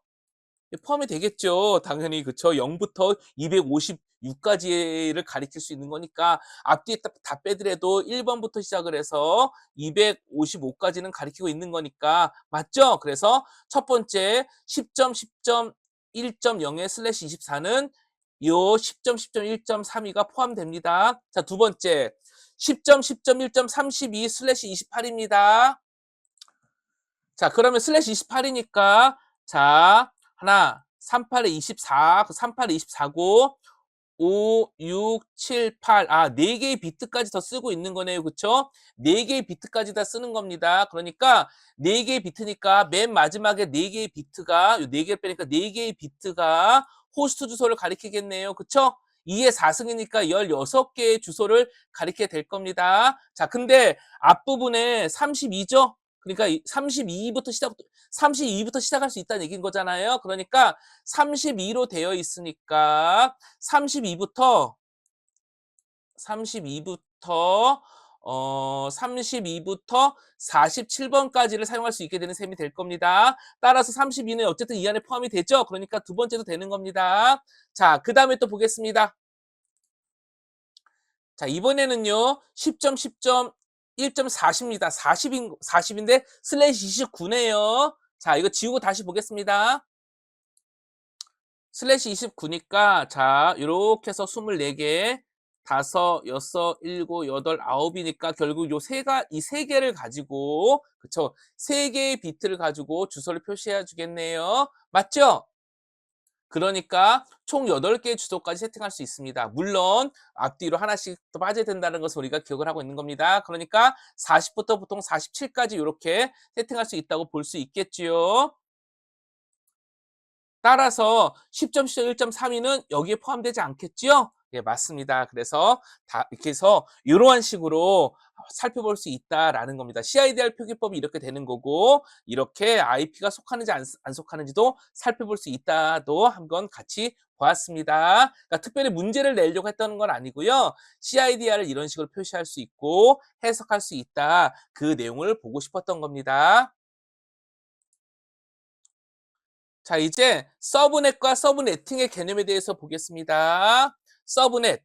포함이 되겠죠. 당연히 그쵸. 0부터 256까지를 가리킬 수 있는 거니까 앞뒤에 다 빼더라도 1번부터 시작을 해서 255까지는 가리키고 있는 거니까 맞죠? 그래서 첫 번째 10점, 10점, 1.0에 슬래시 24는 요 10점, 10점, 1.32가 포함됩니다. 자, 두 번째 10점, 10점, 1.32 슬래시 28입니다. 자, 그러면 슬래시 28이니까 자, 하나, 38에 24, 그 38에 24고 5, 6, 7, 8. 아, 4개의 비트까지 더 쓰고 있는 거네요. 그쵸? 4개의 비트까지 다 쓰는 겁니다. 그러니까 4개의 비트니까 맨 마지막에 4개의 비트가, 요 4개를 빼니까 4개의 비트가 호스트 주소를 가리키겠네요. 그쵸? 2의 4승이니까 16개의 주소를 가리게 될 겁니다. 자, 근데 앞부분에 32죠? 그러니까 32부터 시작할 수 있다는 얘기인 거잖아요. 그러니까 32로 되어 있으니까 32부터 32부터 32부터 47번까지를 사용할 수 있게 되는 셈이 될 겁니다. 따라서 32는 어쨌든 이 안에 포함이 되죠. 그러니까 두 번째도 되는 겁니다. 자, 그다음에 또 보겠습니다. 자, 이번에는요. 10점 10점 1.40입니다. 40인데 슬래시 29네요. 자, 이거 지우고 다시 보겠습니다. 슬래시 29니까 자, 요렇게 해서 24개, 다섯, 여섯, 일곱, 여덟, 아홉이니까 결국 이 세 개를 가지고 그쵸? 세 개의 비트를 가지고 주소를 표시해 주겠네요. 맞죠? 그러니까 총 8개의 주소까지 세팅할 수 있습니다. 물론 앞뒤로 하나씩 또 빠져야 된다는 것을 우리가 기억을 하고 있는 겁니다. 그러니까 40부터 보통 47까지 이렇게 세팅할 수 있다고 볼 수 있겠지요. 따라서 10점, 10점, 1.32는 여기에 포함되지 않겠지요? 예, 맞습니다. 그래서 다 이렇게 해서 이러한 식으로 살펴볼 수 있다라는 겁니다. CIDR 표기법이 이렇게 되는 거고 이렇게 IP가 속하는지 안 속하는지도 살펴볼 수 있다도 한번 같이 보았습니다. 그러니까 특별히 문제를 내려고 했던 건 아니고요. CIDR을 이런 식으로 표시할 수 있고 해석할 수 있다. 그 내용을 보고 싶었던 겁니다. 자, 이제 서브넷과 서브네팅의 개념에 대해서 보겠습니다. 서브넷,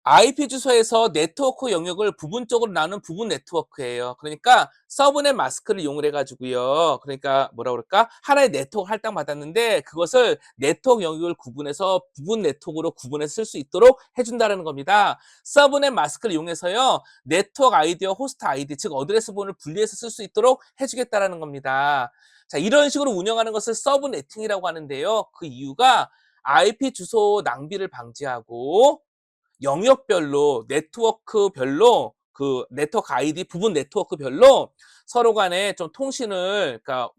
IP 주소에서 네트워크 영역을 부분적으로 나눈 부분 네트워크예요. 그러니까 서브넷 마스크를 이용을 해가지고요. 그러니까 뭐라 그럴까? 하나의 네트워크 할당 받았는데 그것을 네트워크 영역을 구분해서 부분 네트워크로 구분해서 쓸 수 있도록 해준다는 겁니다. 서브넷 마스크를 이용해서요. 네트워크 아이디와 호스트 아이디, 즉 어드레스 부분을 분리해서 쓸 수 있도록 해주겠다는 겁니다. 자, 이런 식으로 운영하는 것을 서브네팅이라고 하는데요. 그 이유가 IP 주소 낭비를 방지하고 영역별로 네트워크별로 그 네트워크 아이디 부분 네트워크별로 서로 간에 좀 통신을 그러니까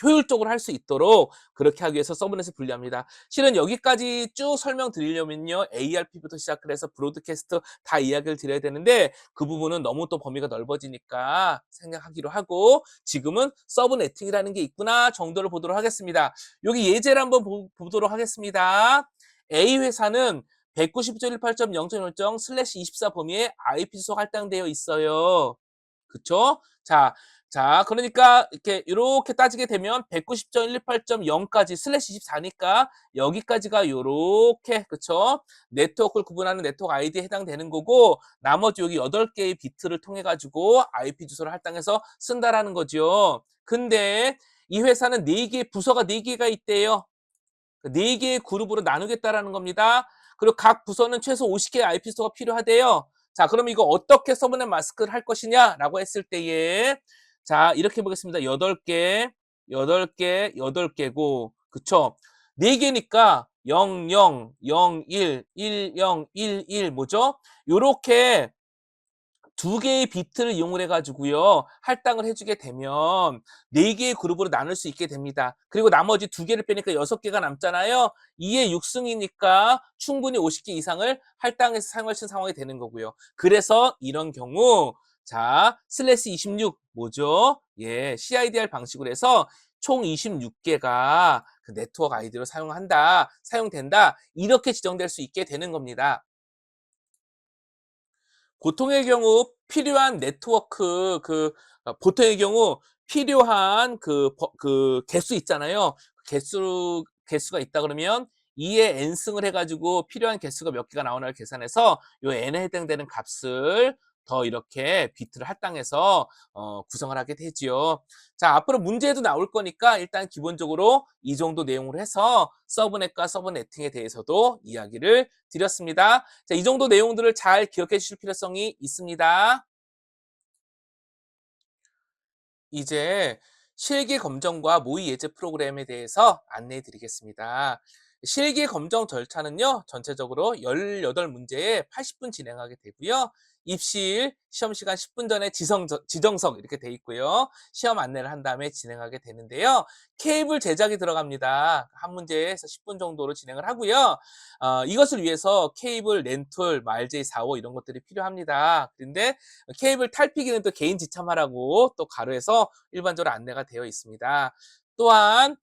효율적으로 할 수 있도록 그렇게 하기 위해서 서브넷을 분리합니다. 실은 여기까지 쭉 설명드리려면요. ARP부터 시작을 해서 브로드캐스트 다 이야기를 드려야 되는데 그 부분은 너무 또 범위가 넓어지니까 생략하기로 하고 지금은 서브네팅이라는 게 있구나 정도를 보도록 하겠습니다. 여기 예제를 한번 보도록 하겠습니다. A 회사는 199.18.0.0 슬래시 24 범위에 IP 주소 할당되어 있어요. 그쵸? 그러니까 이렇게 따지게 되면 190.18.0까지 슬래시 24니까 여기까지가 요렇게, 그쵸? 네트워크를 구분하는 네트워크 아이디에 해당되는 거고, 나머지 여기 8개의 비트를 통해가지고 IP 주소를 할당해서 쓴다라는 거죠. 근데 이 회사는 4개, 부서가 4개가 있대요. 4개의 그룹으로 나누겠다라는 겁니다. 그리고 각 부서는 최소 50개의 IP 주소가 필요하대요. 자, 그럼 이거 어떻게 서브넷 마스크를 할 것이냐라고 했을 때에 자, 이렇게 보겠습니다. 8개, 8개, 8개고 그쵸? 4개니까 00, 01, 10, 11 뭐죠? 요렇게 2개의 비트를 이용을 해가지고요. 할당을 해주게 되면 4개의 그룹으로 나눌 수 있게 됩니다. 그리고 나머지 2개를 빼니까 6개가 남잖아요. 2의 6승이니까 충분히 50개 이상을 할당해서 사용할 수 있는 상황이 되는 거고요. 그래서 이런 경우 자, 슬래시 26 뭐죠? 예, CIDR 방식으로 해서 총 26개가 그 네트워크 아이디로 사용된다. 이렇게 지정될 수 있게 되는 겁니다. 보통의 경우 필요한 네트워크 보통의 경우 필요한 그 개수 있잖아요. 개수가 있다 그러면 2의 n승을 해가지고 필요한 개수가 몇 개가 나오나를 계산해서 요 n에 해당되는 값을 더 이렇게 비트를 할당해서 구성을 하게 되지요. 자, 앞으로 문제도 나올 거니까 일단 기본적으로 이 정도 내용으로 해서 서브넷과 서브네팅에 대해서도 이야기를 드렸습니다. 자, 이 정도 내용들을 잘 기억해 주실 필요성이 있습니다. 이제 실기 검정과 모의 예제 프로그램에 대해서 안내해 드리겠습니다. 실기 검정 절차는요, 전체적으로 18문제에 80분 진행하게 되고요. 입실, 시험 시간 10분 전에 지정석 이렇게 돼 있고요. 시험 안내를 한 다음에 진행하게 되는데요. 케이블 제작이 들어갑니다. 한 문제에서 10분 정도로 진행을 하고요. 이것을 위해서 케이블 렌툴, RJ45 이런 것들이 필요합니다. 그런데 케이블 탈피기는 또 개인 지참하라고 또 가로해서 일반적으로 안내가 되어 있습니다. 또한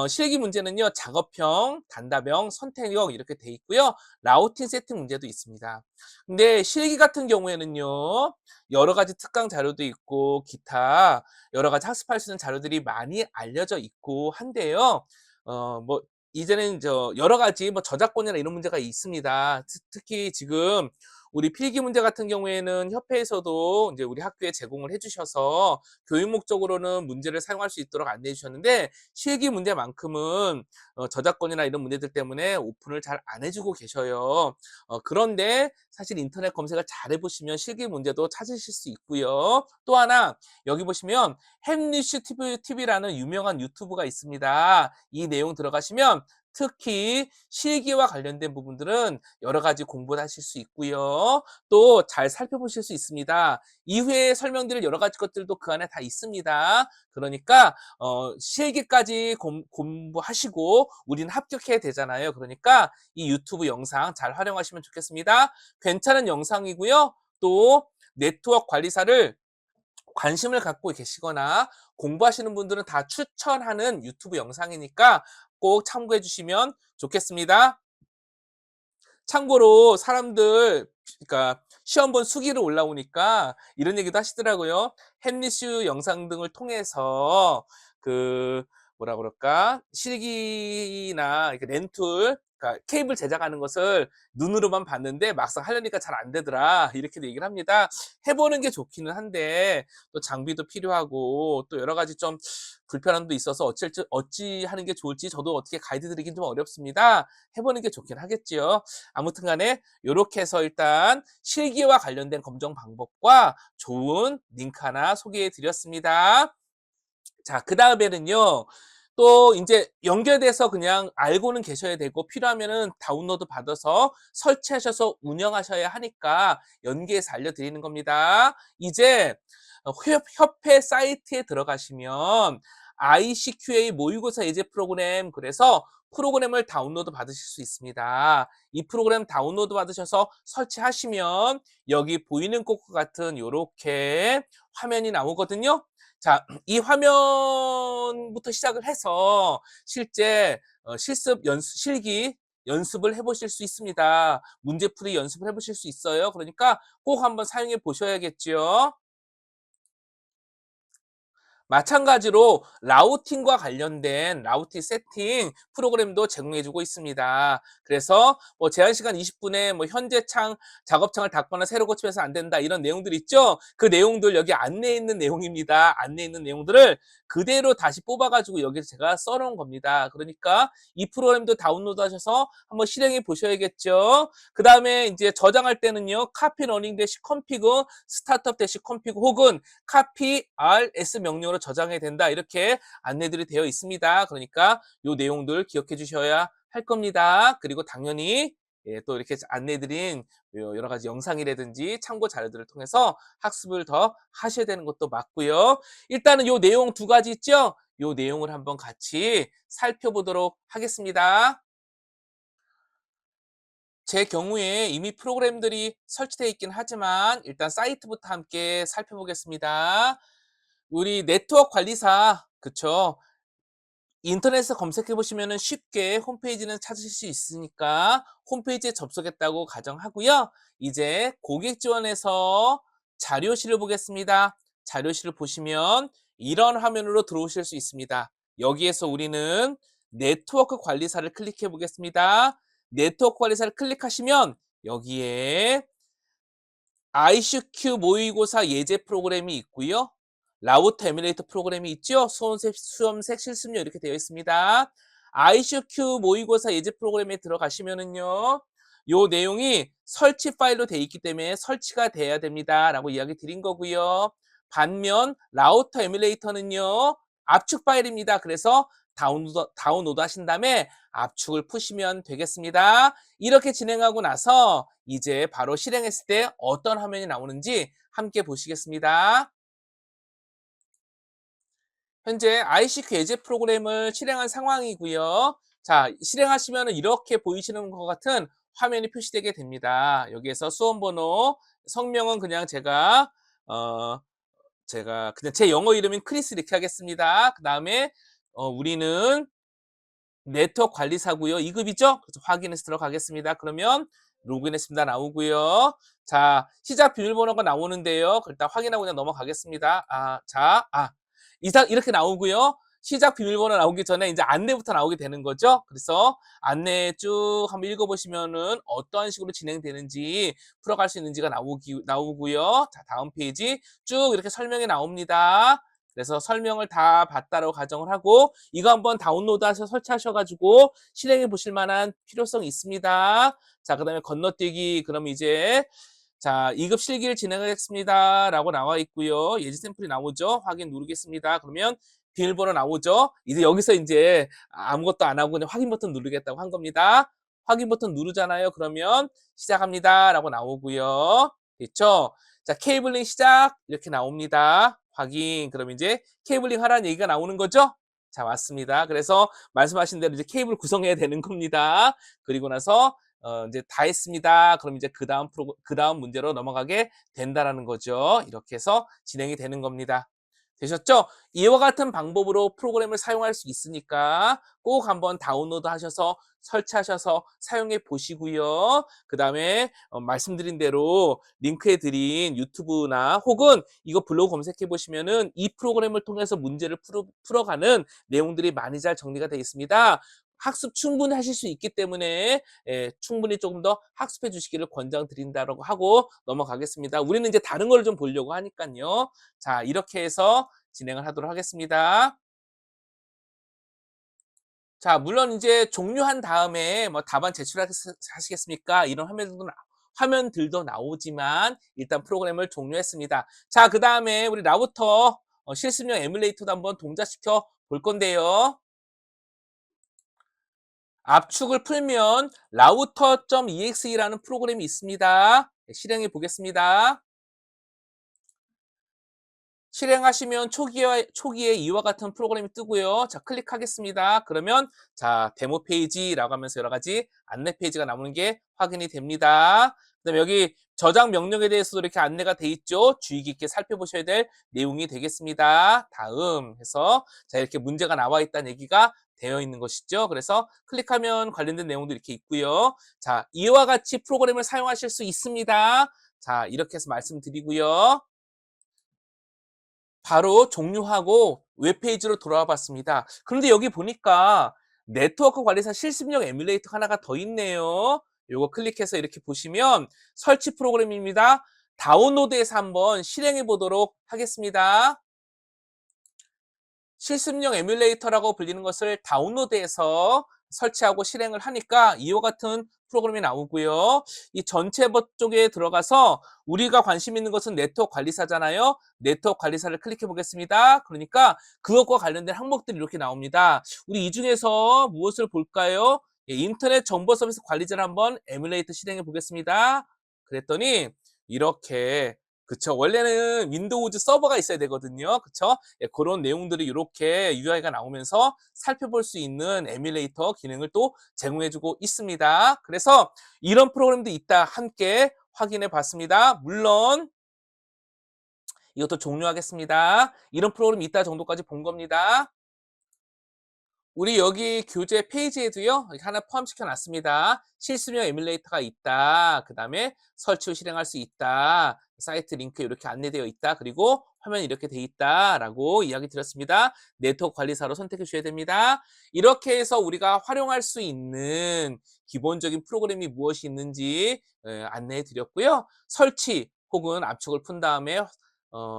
실기 문제는요. 작업형, 단답형, 선택형 이렇게 돼 있고요. 라우팅 세팅 문제도 있습니다. 근데 실기 같은 경우에는요. 여러 가지 특강 자료도 있고 기타 여러 가지 학습할 수 있는 자료들이 많이 알려져 있고 한데요. 뭐 이제는 여러 가지 뭐 저작권이나 이런 문제가 있습니다. 특히 지금 우리 필기 문제 같은 경우에는 협회에서도 이제 우리 학교에 제공을 해주셔서 교육 목적으로는 문제를 사용할 수 있도록 안내해 주셨는데 실기 문제만큼은 저작권이나 이런 문제들 때문에 오픈을 잘 안 해주고 계셔요. 그런데 사실 인터넷 검색을 잘 해보시면 실기 문제도 찾으실 수 있고요. 또 하나 여기 보시면 햄리슈 TV라는 유명한 유튜브가 있습니다. 이 내용 들어가시면 특히 실기와 관련된 부분들은 여러 가지 공부를 하실 수 있고요. 또 잘 살펴보실 수 있습니다. 이후에 설명드릴 여러 가지 것들도 그 안에 다 있습니다. 그러니까 실기까지 공부하시고 우리는 합격해야 되잖아요. 그러니까 이 유튜브 영상 잘 활용하시면 좋겠습니다. 괜찮은 영상이고요. 또 네트워크 관리사를 관심을 갖고 계시거나 공부하시는 분들은 다 추천하는 유튜브 영상이니까 꼭 참고해 주시면 좋겠습니다. 참고로 사람들 그러니까 시험 본 수기로 올라오니까 이런 얘기도 하시더라고요. 햄리슈 영상 등을 통해서 그 뭐라 그럴까? 실기나 이렇게 렌툴 그러니까 케이블 제작하는 것을 눈으로만 봤는데 막상 하려니까 잘 안 되더라. 이렇게도 얘기를 합니다. 해보는 게 좋기는 한데 또 장비도 필요하고 또 여러 가지 좀 불편함도 있어서 어찌 하는 게 좋을지 저도 어떻게 가이드 드리긴 좀 어렵습니다. 해보는 게 좋긴 하겠지요. 아무튼 간에 이렇게 해서 일단 실기와 관련된 검정 방법과 좋은 링크 하나 소개해 드렸습니다. 자, 그 다음에는요. 또 이제 연결돼서 그냥 알고는 계셔야 되고 필요하면은 다운로드 받아서 설치하셔서 운영하셔야 하니까 연계해서 알려드리는 겁니다. 이제 협회 사이트에 들어가시면 ICQA 모의고사 예제 프로그램 그래서 프로그램을 다운로드 받으실 수 있습니다. 이 프로그램 다운로드 받으셔서 설치하시면 여기 보이는 것과 같은 이렇게 화면이 나오거든요. 자, 이 화면부터 시작을 해서 실제 실습 실기 연습을 해보실 수 있습니다. 문제풀이 연습을 해보실 수 있어요. 그러니까 꼭 한번 사용해 보셔야겠죠. 마찬가지로 라우팅과 관련된 라우팅 세팅 프로그램도 제공해주고 있습니다. 그래서 뭐 제한 시간 20분에 뭐 현재 작업창을 닫거나 새로 고침해서 안 된다 이런 내용들 있죠. 그 내용들 여기 안내에 있는 내용입니다. 안내에 있는 내용들을 그대로 다시 뽑아가지고 여기서 제가 써놓은 겁니다. 그러니까 이 프로그램도 다운로드 하셔서 한번 실행해 보셔야겠죠. 그 다음에 이제 저장할 때는요. 카피 러닝 대시 컴피그 스타트업 대시 컴피그 혹은 카피 RS 명령으로 저장해야 된다. 이렇게 안내들이 되어 있습니다. 그러니까 이 내용들 기억해 주셔야 할 겁니다. 그리고 당연히 또 이렇게 안내드린 여러 가지 영상이라든지 참고 자료들을 통해서 학습을 더 하셔야 되는 것도 맞고요. 일단은 이 내용 두 가지 있죠? 이 내용을 한번 같이 살펴보도록 하겠습니다. 제 경우에 이미 프로그램들이 설치되어 있긴 하지만 일단 사이트부터 함께 살펴보겠습니다. 우리 네트워크 관리사, 그쵸? 인터넷에서 검색해 보시면 쉽게 홈페이지는 찾으실 수 있으니까 홈페이지에 접속했다고 가정하고요. 이제 고객 지원에서 자료실을 보겠습니다. 자료실을 보시면 이런 화면으로 들어오실 수 있습니다. 여기에서 우리는 네트워크 관리사를 클릭해 보겠습니다. 네트워크 관리사를 클릭하시면 여기에 ICQ 모의고사 예제 프로그램이 있고요. 라우터 에뮬레이터 프로그램이 있죠. 수험생 실습료 이렇게 되어 있습니다. ICQ 모의고사 예제 프로그램에 들어가시면은요. 요 내용이 설치 파일로 되어 있기 때문에 설치가 돼야 됩니다. 라고 이야기 드린 거고요. 반면 라우터 에뮬레이터는요. 압축 파일입니다. 그래서 다운로드 하신 다음에 압축을 푸시면 되겠습니다. 이렇게 진행하고 나서 이제 바로 실행했을 때 어떤 화면이 나오는지 함께 보시겠습니다. 현재 ICQ 예제 프로그램을 실행한 상황이고요. 자, 실행하시면 이렇게 보이시는 것 같은 화면이 표시되게 됩니다. 여기에서 수험번호, 성명은 그냥 어, 제가 그냥 제 영어 이름인 크리스 이렇게 하겠습니다. 그 다음에 우리는 네트워크 관리사고요. 2급이죠? 그래서 확인해서 들어가겠습니다. 그러면 로그인했습니다. 나오고요. 자, 시작 비밀번호가 나오는데요. 일단 확인하고 그냥 넘어가겠습니다. 이렇게 나오고요. 시작 비밀번호 나오기 전에 이제 안내부터 나오게 되는 거죠. 그래서 안내 쭉 한번 읽어보시면은 어떤 식으로 진행되는지 풀어갈 수 있는지가 나오고요. 자, 다음 페이지 쭉 이렇게 설명이 나옵니다. 그래서 설명을 다 봤다고 가정을 하고 이거 한번 다운로드하셔서 설치하셔가지고 실행해 보실 만한 필요성이 있습니다. 자, 그다음에 건너뛰기 그럼 이제 자, 2급 실기를 진행하겠습니다. 라고 나와 있고요. 예지 샘플이 나오죠. 확인 누르겠습니다. 그러면 비밀번호 나오죠. 이제 여기서 이제 아무것도 안 하고 그냥 확인 버튼 누르겠다고 한 겁니다. 확인 버튼 누르잖아요. 그러면 시작합니다. 라고 나오고요. 됐죠? 자, 케이블링 시작 이렇게 나옵니다. 확인. 그럼 이제 케이블링 하라는 얘기가 나오는 거죠? 자, 맞습니다. 그래서 말씀하신 대로 이제 케이블 구성해야 되는 겁니다. 그리고 나서 이제 다 했습니다. 그럼 이제 그다음 문제로 넘어가게 된다라는 거죠. 이렇게 해서 진행이 되는 겁니다. 되셨죠? 이와 같은 방법으로 프로그램을 사용할 수 있으니까 꼭 한번 다운로드 하셔서 설치하셔서 사용해 보시고요. 그 다음에 말씀드린 대로 링크해 드린 유튜브나 혹은 이거 블로그 검색해 보시면은 이 프로그램을 통해서 문제를 풀어가는 내용들이 많이 잘 정리가 되어 있습니다. 학습 충분히 하실 수 있기 때문에 충분히 조금 더 학습해 주시기를 권장드린다라고 하고 넘어가겠습니다. 우리는 이제 다른 걸 좀 보려고 하니까요. 자, 이렇게 해서 진행을 하도록 하겠습니다. 자, 물론 이제 종료한 다음에 뭐 답안 제출하시겠습니까? 이런 화면들도 나오지만 일단 프로그램을 종료했습니다. 자, 그 다음에 우리 라우터 실습용 에뮬레이터도 한번 동작시켜 볼 건데요. 압축을 풀면 router.exe라는 프로그램이 있습니다. 실행해 보겠습니다. 실행하시면 초기에 이와 같은 프로그램이 뜨고요. 자, 클릭하겠습니다. 그러면 자, 데모 페이지라고 하면서 여러 가지 안내 페이지가 나오는 게 확인이 됩니다. 그다음에 여기 저장 명령에 대해서도 이렇게 안내가 돼 있죠. 주의 깊게 살펴보셔야 될 내용이 되겠습니다. 다음 해서 자, 이렇게 문제가 나와 있다는 얘기가 되어 있는 것이죠. 그래서 클릭하면 관련된 내용도 이렇게 있고요. 자, 이와 같이 프로그램을 사용하실 수 있습니다. 자, 이렇게 해서 말씀드리고요. 바로 종료하고 웹페이지로 돌아와 봤습니다. 그런데 여기 보니까 네트워크 관리사 실습용 에뮬레이터 하나가 더 있네요. 요거 클릭해서 이렇게 보시면 설치 프로그램입니다. 다운로드해서 한번 실행해 보도록 하겠습니다. 실습용 에뮬레이터라고 불리는 것을 다운로드해서 설치하고 실행을 하니까 이와 같은 프로그램이 나오고요. 이 전체 쪽에 들어가서 우리가 관심 있는 것은 네트워크 관리사잖아요. 네트워크 관리사를 클릭해 보겠습니다. 그러니까 그것과 관련된 항목들이 이렇게 나옵니다. 우리 이 중에서 무엇을 볼까요? 인터넷 정보 서비스 관리자를 한번 에뮬레이터 실행해 보겠습니다. 그랬더니 이렇게 그쵸. 원래는 윈도우즈 서버가 있어야 되거든요. 그쵸? 예, 그런 내용들이 이렇게 UI가 나오면서 살펴볼 수 있는 에뮬레이터 기능을 또 제공해주고 있습니다. 그래서 이런 프로그램도 있다 함께 확인해 봤습니다. 물론 이것도 종료하겠습니다. 이런 프로그램이 있다 정도까지 본 겁니다. 우리 여기 교재 페이지에도요, 이렇게 하나 포함시켜 놨습니다. 실습용 에뮬레이터가 있다. 그 다음에 설치 후 실행할 수 있다. 사이트 링크 이렇게 안내되어 있다. 그리고 화면이 이렇게 돼 있다. 라고 이야기 드렸습니다. 네트워크 관리사로 선택해 주셔야 됩니다. 이렇게 해서 우리가 활용할 수 있는 기본적인 프로그램이 무엇이 있는지 안내해 드렸고요. 설치 혹은 압축을 푼 다음에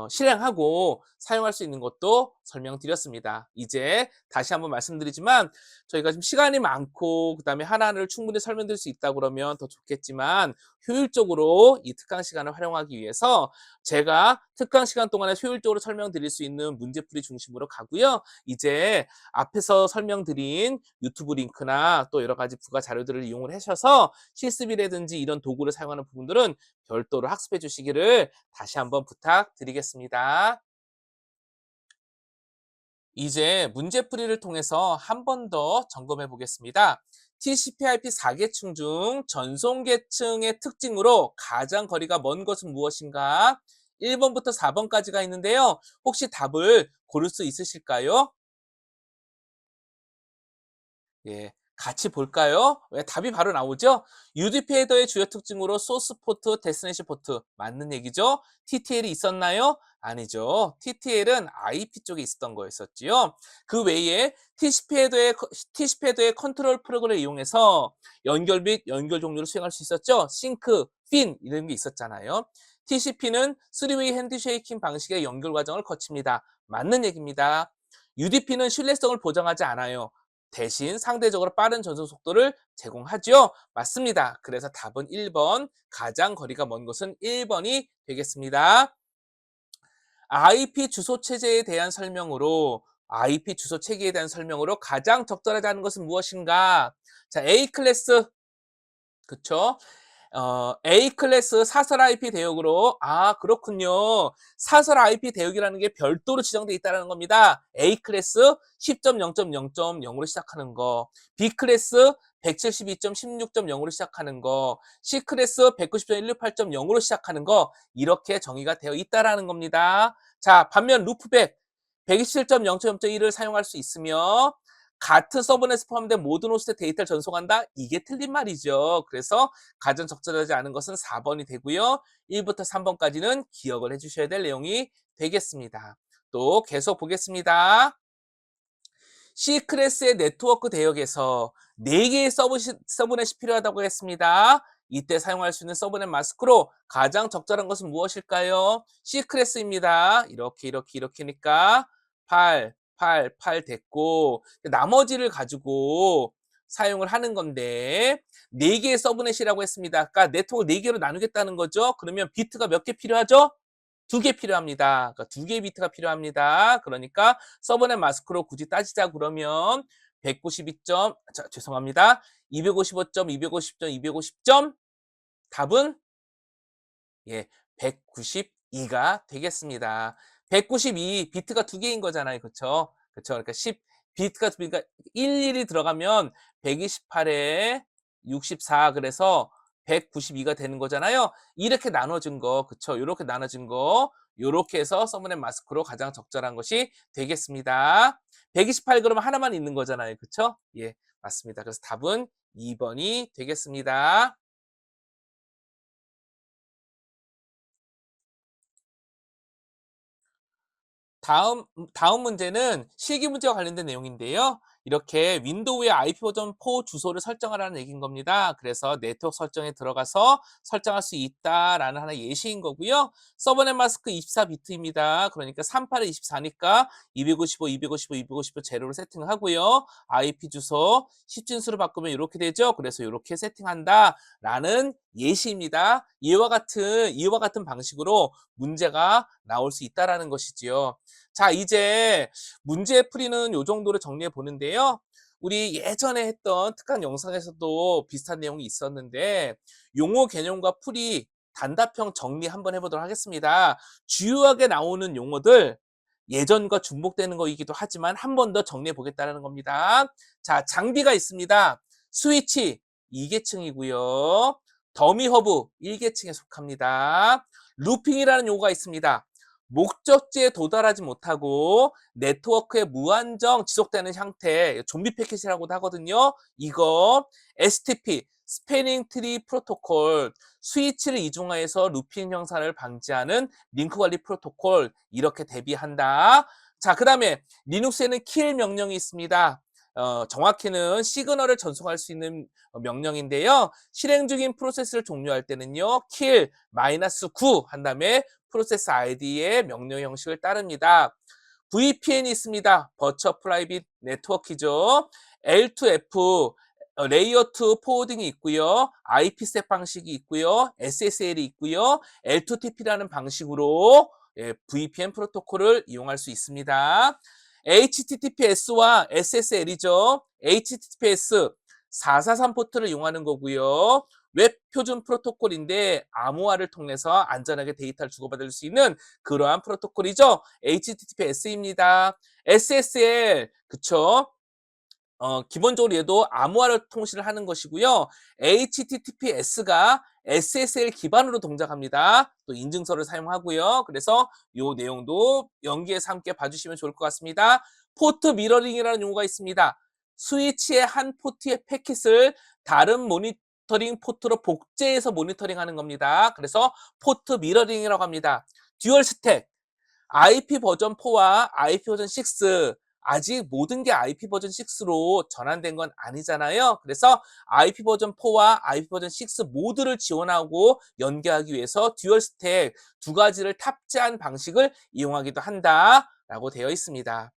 실행하고 사용할 수 있는 것도 설명드렸습니다. 이제 다시 한번 말씀드리지만 저희가 지금 시간이 많고 그다음에 하나를 충분히 설명드릴 수 있다 그러면 더 좋겠지만 효율적으로 이 특강 시간을 활용하기 위해서 제가 특강 시간 동안에 효율적으로 설명드릴 수 있는 문제풀이 중심으로 가고요. 이제 앞에서 설명드린 유튜브 링크나 또 여러 가지 부가 자료들을 이용을 하셔서 실습이라든지 이런 도구를 사용하는 부분들은 별도로 학습해 주시기를 다시 한번 부탁드리겠습니다. 이제 문제풀이를 통해서 한 번 더 점검해 보겠습니다. TCP/IP 4계층 중 전송계층의 특징으로 가장 거리가 먼 것은 무엇인가? 1번부터 4번까지가 있는데요. 혹시 답을 고를 수 있으실까요? 예, 같이 볼까요? 왜 답이 바로 나오죠? UDP 헤더의 주요 특징으로 소스 포트, 데스티네이션 포트 맞는 얘기죠? TTL이 있었나요? 아니죠. TTL은 IP 쪽에 있었던 거였었지요. 그 외에 TCP 헤더의 컨트롤 프로그램을 이용해서 연결 및 연결 종류를 수행할 수 있었죠. 싱크, 핀 이런 게 있었잖아요. TCP는 3웨이 핸드쉐이킹 방식의 연결 과정을 거칩니다. 맞는 얘기입니다. UDP는 신뢰성을 보장하지 않아요. 대신 상대적으로 빠른 전송 속도를 제공하죠. 맞습니다. 그래서 답은 1번. 가장 거리가 먼 곳은 1번이 되겠습니다. IP 주소 체제에 대한 설명으로 IP 주소 체계에 대한 설명으로 가장 적절하지 않은 것은 무엇인가? 자, A 클래스 그쵸? A 클래스 사설 IP 대역으로 그렇군요. 사설 IP 대역이라는 게 별도로 지정돼 있다는 겁니다. A 클래스 10.0.0.0으로 시작하는 거, B 클래스 172.16.0으로 시작하는 거, C 클래스 190.168.0으로 시작하는 거 이렇게 정의가 되어 있다라는 겁니다. 자, 반면 루프백 127.0.0.1을 사용할 수 있으며 같은 서브넷에 포함된 모든 호스트의 데이터를 전송한다? 이게 틀린 말이죠. 그래서 가장 적절하지 않은 것은 4번이 되고요. 1부터 3번까지는 기억을 해주셔야 될 내용이 되겠습니다. 또 계속 보겠습니다. C 클래스의 네트워크 대역에서 4개의 서브넷이 필요하다고 했습니다. 이때 사용할 수 있는 서브넷 마스크로 가장 적절한 것은 무엇일까요? C 클래스입니다. 이렇게니까 8, 8, 8 됐고 나머지를 가지고 사용을 하는 건데 4개의 서브넷이라고 했습니다. 아까 네트워크 4개로 나누겠다는 거죠. 그러면 비트가 몇 개 필요하죠? 2개 필요합니다. 그러니까 2개의 비트가 필요합니다. 그러니까 서브넷 마스크로 굳이 따지자 그러면 192점, 죄송합니다. 255점, 250점, 250점. 답은 192가 되겠습니다. 192 비트가 2개인 거잖아요. 그렇죠? 그렇죠? 그러니까 10 비트가 그러니까 11이 들어가면 128에 64 그래서 192가 되는 거잖아요. 이렇게 나눠진 거, 그렇죠? 이렇게 나눠진 거, 이렇게 해서 서브넷 마스크로 가장 적절한 것이 되겠습니다. 128 그러면 하나만 있는 거잖아요. 그렇죠? 예, 맞습니다. 그래서 답은 2번이 되겠습니다. 다음 문제는 실기 문제와 관련된 내용인데요. 이렇게 윈도우의 IP 버전 4 주소를 설정하라는 얘기인 겁니다. 그래서 네트워크 설정에 들어가서 설정할 수 있다라는 하나 예시인 거고요. 서버넷 마스크 24비트입니다. 그러니까 38에 24니까 255, 255, 255 제로로 세팅하고요. IP 주소 10진수로 바꾸면 이렇게 되죠. 그래서 이렇게 세팅한다라는 예시입니다. 이와 같은 방식으로 문제가 나올 수 있다라는 것이지요. 자, 이제 문제 풀이는 요 정도로 정리해 보는데요. 우리 예전에 했던 특강 영상에서도 비슷한 내용이 있었는데 용어 개념과 풀이 단답형 정리 한번 해보도록 하겠습니다. 주요하게 나오는 용어들 예전과 중복되는 거이기도 하지만 한 번 더 정리해 보겠다는 겁니다. 자, 장비가 있습니다. 스위치 2계층이고요. 더미 허브 1계층에 속합니다. 루핑이라는 용어가 있습니다. 목적지에 도달하지 못하고 네트워크에 무한정 지속되는 형태, 좀비 패킷이라고도 하거든요. 이거 STP, 스패닝 트리 프로토콜, 스위치를 이중화해서 루핑 형사를 방지하는 링크 관리 프로토콜 이렇게 대비한다. 자, 그 다음에 리눅스에는 킬 명령이 있습니다. 정확히는 시그널을 전송할 수 있는 명령인데요. 실행 중인 프로세스를 종료할 때는요. 킬 -9 한 다음에 프로세스 아이디의 명령 형식을 따릅니다. VPN이 있습니다. 버추얼 프라이빗 네트워크죠. L2F 레이어 2 포워딩이 있고요. IPsec 방식이 있고요. SSL이 있고요. L2TP라는 방식으로 VPN 프로토콜을 이용할 수 있습니다. HTTPS와 SSL이죠. HTTPS 443 포트를 이용하는 거고요. 웹 표준 프로토콜인데 암호화를 통해서 안전하게 데이터를 주고받을 수 있는 그러한 프로토콜이죠. HTTPS입니다. SSL, 그쵸? 기본적으로 얘도 암호화를 통신을 하는 것이고요. HTTPS가 SSL 기반으로 동작합니다. 또 인증서를 사용하고요. 그래서 이 내용도 연기해서 함께 봐주시면 좋을 것 같습니다. 포트 미러링이라는 용어가 있습니다. 스위치의 한 포트의 패킷을 다른 모니터링 포트로 복제해서 모니터링하는 겁니다. 그래서 포트 미러링이라고 합니다. 듀얼 스택, IP 버전 4와 IP 버전 6, 아직 모든 게 IP 버전 6로 전환된 건 아니잖아요. 그래서 IP 버전 4와 IP 버전 6 모두를 지원하고 연계하기 위해서 듀얼 스택 두 가지를 탑재한 방식을 이용하기도 한다라고 되어 있습니다.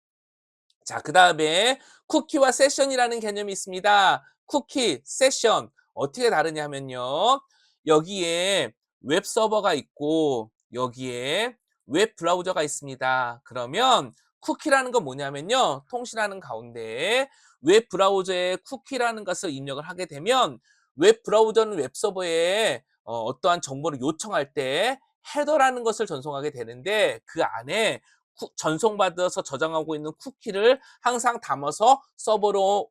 자, 그 다음에 쿠키와 세션이라는 개념이 있습니다. 쿠키, 세션 어떻게 다르냐 하면요. 여기에 웹 서버가 있고 여기에 웹 브라우저가 있습니다. 그러면 쿠키라는 건 뭐냐면요. 통신하는 가운데 웹 브라우저에 쿠키라는 것을 입력을 하게 되면 웹 브라우저는 웹 서버에 어떠한 정보를 요청할 때 헤더라는 것을 전송하게 되는데 그 안에 전송받아서 저장하고 있는 쿠키를 항상 담아서 서버로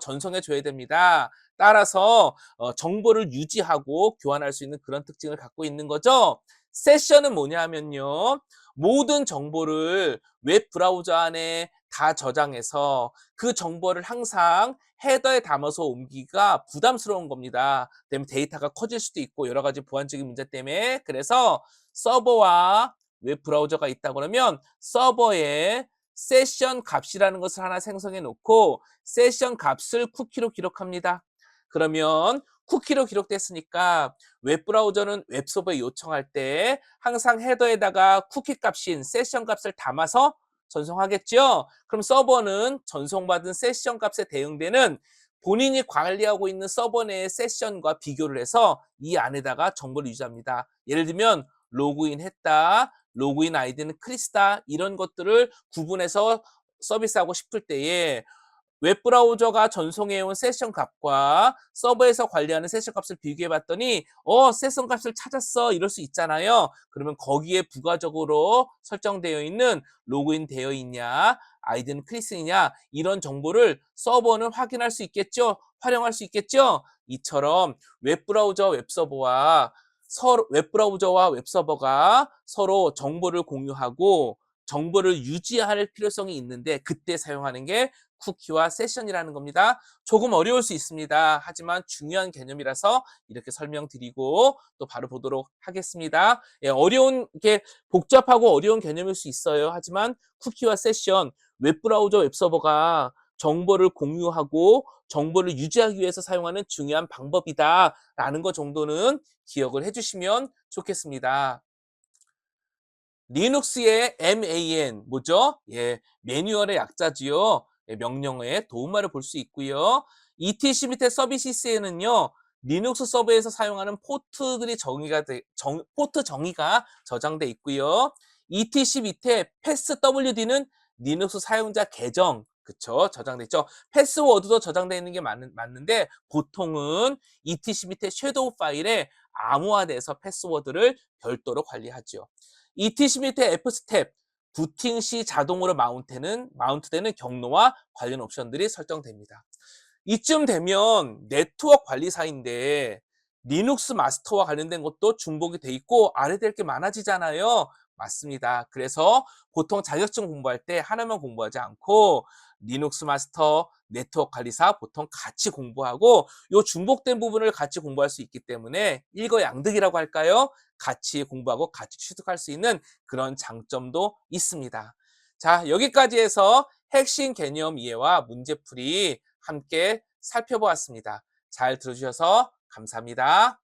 전송해 줘야 됩니다. 따라서 정보를 유지하고 교환할 수 있는 그런 특징을 갖고 있는 거죠. 세션은 뭐냐면요. 모든 정보를 웹 브라우저 안에 다 저장해서 그 정보를 항상 헤더에 담아서 옮기기가 부담스러운 겁니다. 때문에 데이터가 커질 수도 있고 여러 가지 보안적인 문제 때문에 그래서 서버와 웹 브라우저가 있다 그러면 서버에 세션 값이라는 것을 하나 생성해 놓고 세션 값을 쿠키로 기록합니다. 그러면 쿠키로 기록됐으니까 웹 브라우저는 웹 서버에 요청할 때 항상 헤더에다가 쿠키 값인 세션 값을 담아서 전송하겠죠. 그럼 서버는 전송받은 세션 값에 대응되는 본인이 관리하고 있는 서버 내의 세션과 비교를 해서 이 안에다가 정보를 유지합니다. 예를 들면 로그인 했다, 로그인 아이디는 크리스다 이런 것들을 구분해서 서비스하고 싶을 때에 웹브라우저가 전송해온 세션 값과 서버에서 관리하는 세션 값을 비교해 봤더니 세션 값을 찾았어 이럴 수 있잖아요. 그러면 거기에 부가적으로 설정되어 있는 로그인 되어 있냐 아이디는 크리스냐 이런 정보를 서버는 확인할 수 있겠죠. 활용할 수 있겠죠. 이처럼 웹브라우저와 웹서버가 서로 정보를 공유하고 정보를 유지할 필요성이 있는데 그때 사용하는 게 쿠키와 세션이라는 겁니다. 조금 어려울 수 있습니다. 하지만 중요한 개념이라서 이렇게 설명드리고 또 바로 보도록 하겠습니다. 게 복잡하고 어려운 개념일 수 있어요. 하지만 쿠키와 세션, 웹브라우저, 웹서버가 정보를 공유하고 정보를 유지하기 위해서 사용하는 중요한 방법이다라는 것 정도는 기억을 해주시면 좋겠습니다. 리눅스의 MAN 뭐죠? 매뉴얼의 약자지요. 명령어의 도움말을 볼 수 있고요. ETC 밑에 서비스에는요. 리눅스 서버에서 사용하는 포트 정의가 저장돼 있고요. ETC 밑에 PassWD는 리눅스 사용자 계정 그쵸? 저장돼 있죠. 패스워드도 저장돼 있는 게 맞는데 보통은 ETC 밑에 섀도우 파일에 암호화돼서 패스워드를 별도로 관리하죠. ETC 밑에 F스텝 부팅 시 자동으로 마운트되는 경로와 관련 옵션들이 설정됩니다. 이쯤 되면 네트워크 관리사인데 리눅스 마스터와 관련된 것도 중복이 돼 있고 알아야 될 게 많아지잖아요. 맞습니다. 그래서 보통 자격증 공부할 때 하나만 공부하지 않고 리눅스 마스터, 네트워크 관리사 보통 같이 공부하고 요 중복된 부분을 같이 공부할 수 있기 때문에 일거양득이라고 할까요? 같이 공부하고 같이 취득할 수 있는 그런 장점도 있습니다. 자, 여기까지 해서 핵심 개념 이해와 문제풀이 함께 살펴보았습니다. 잘 들어주셔서 감사합니다.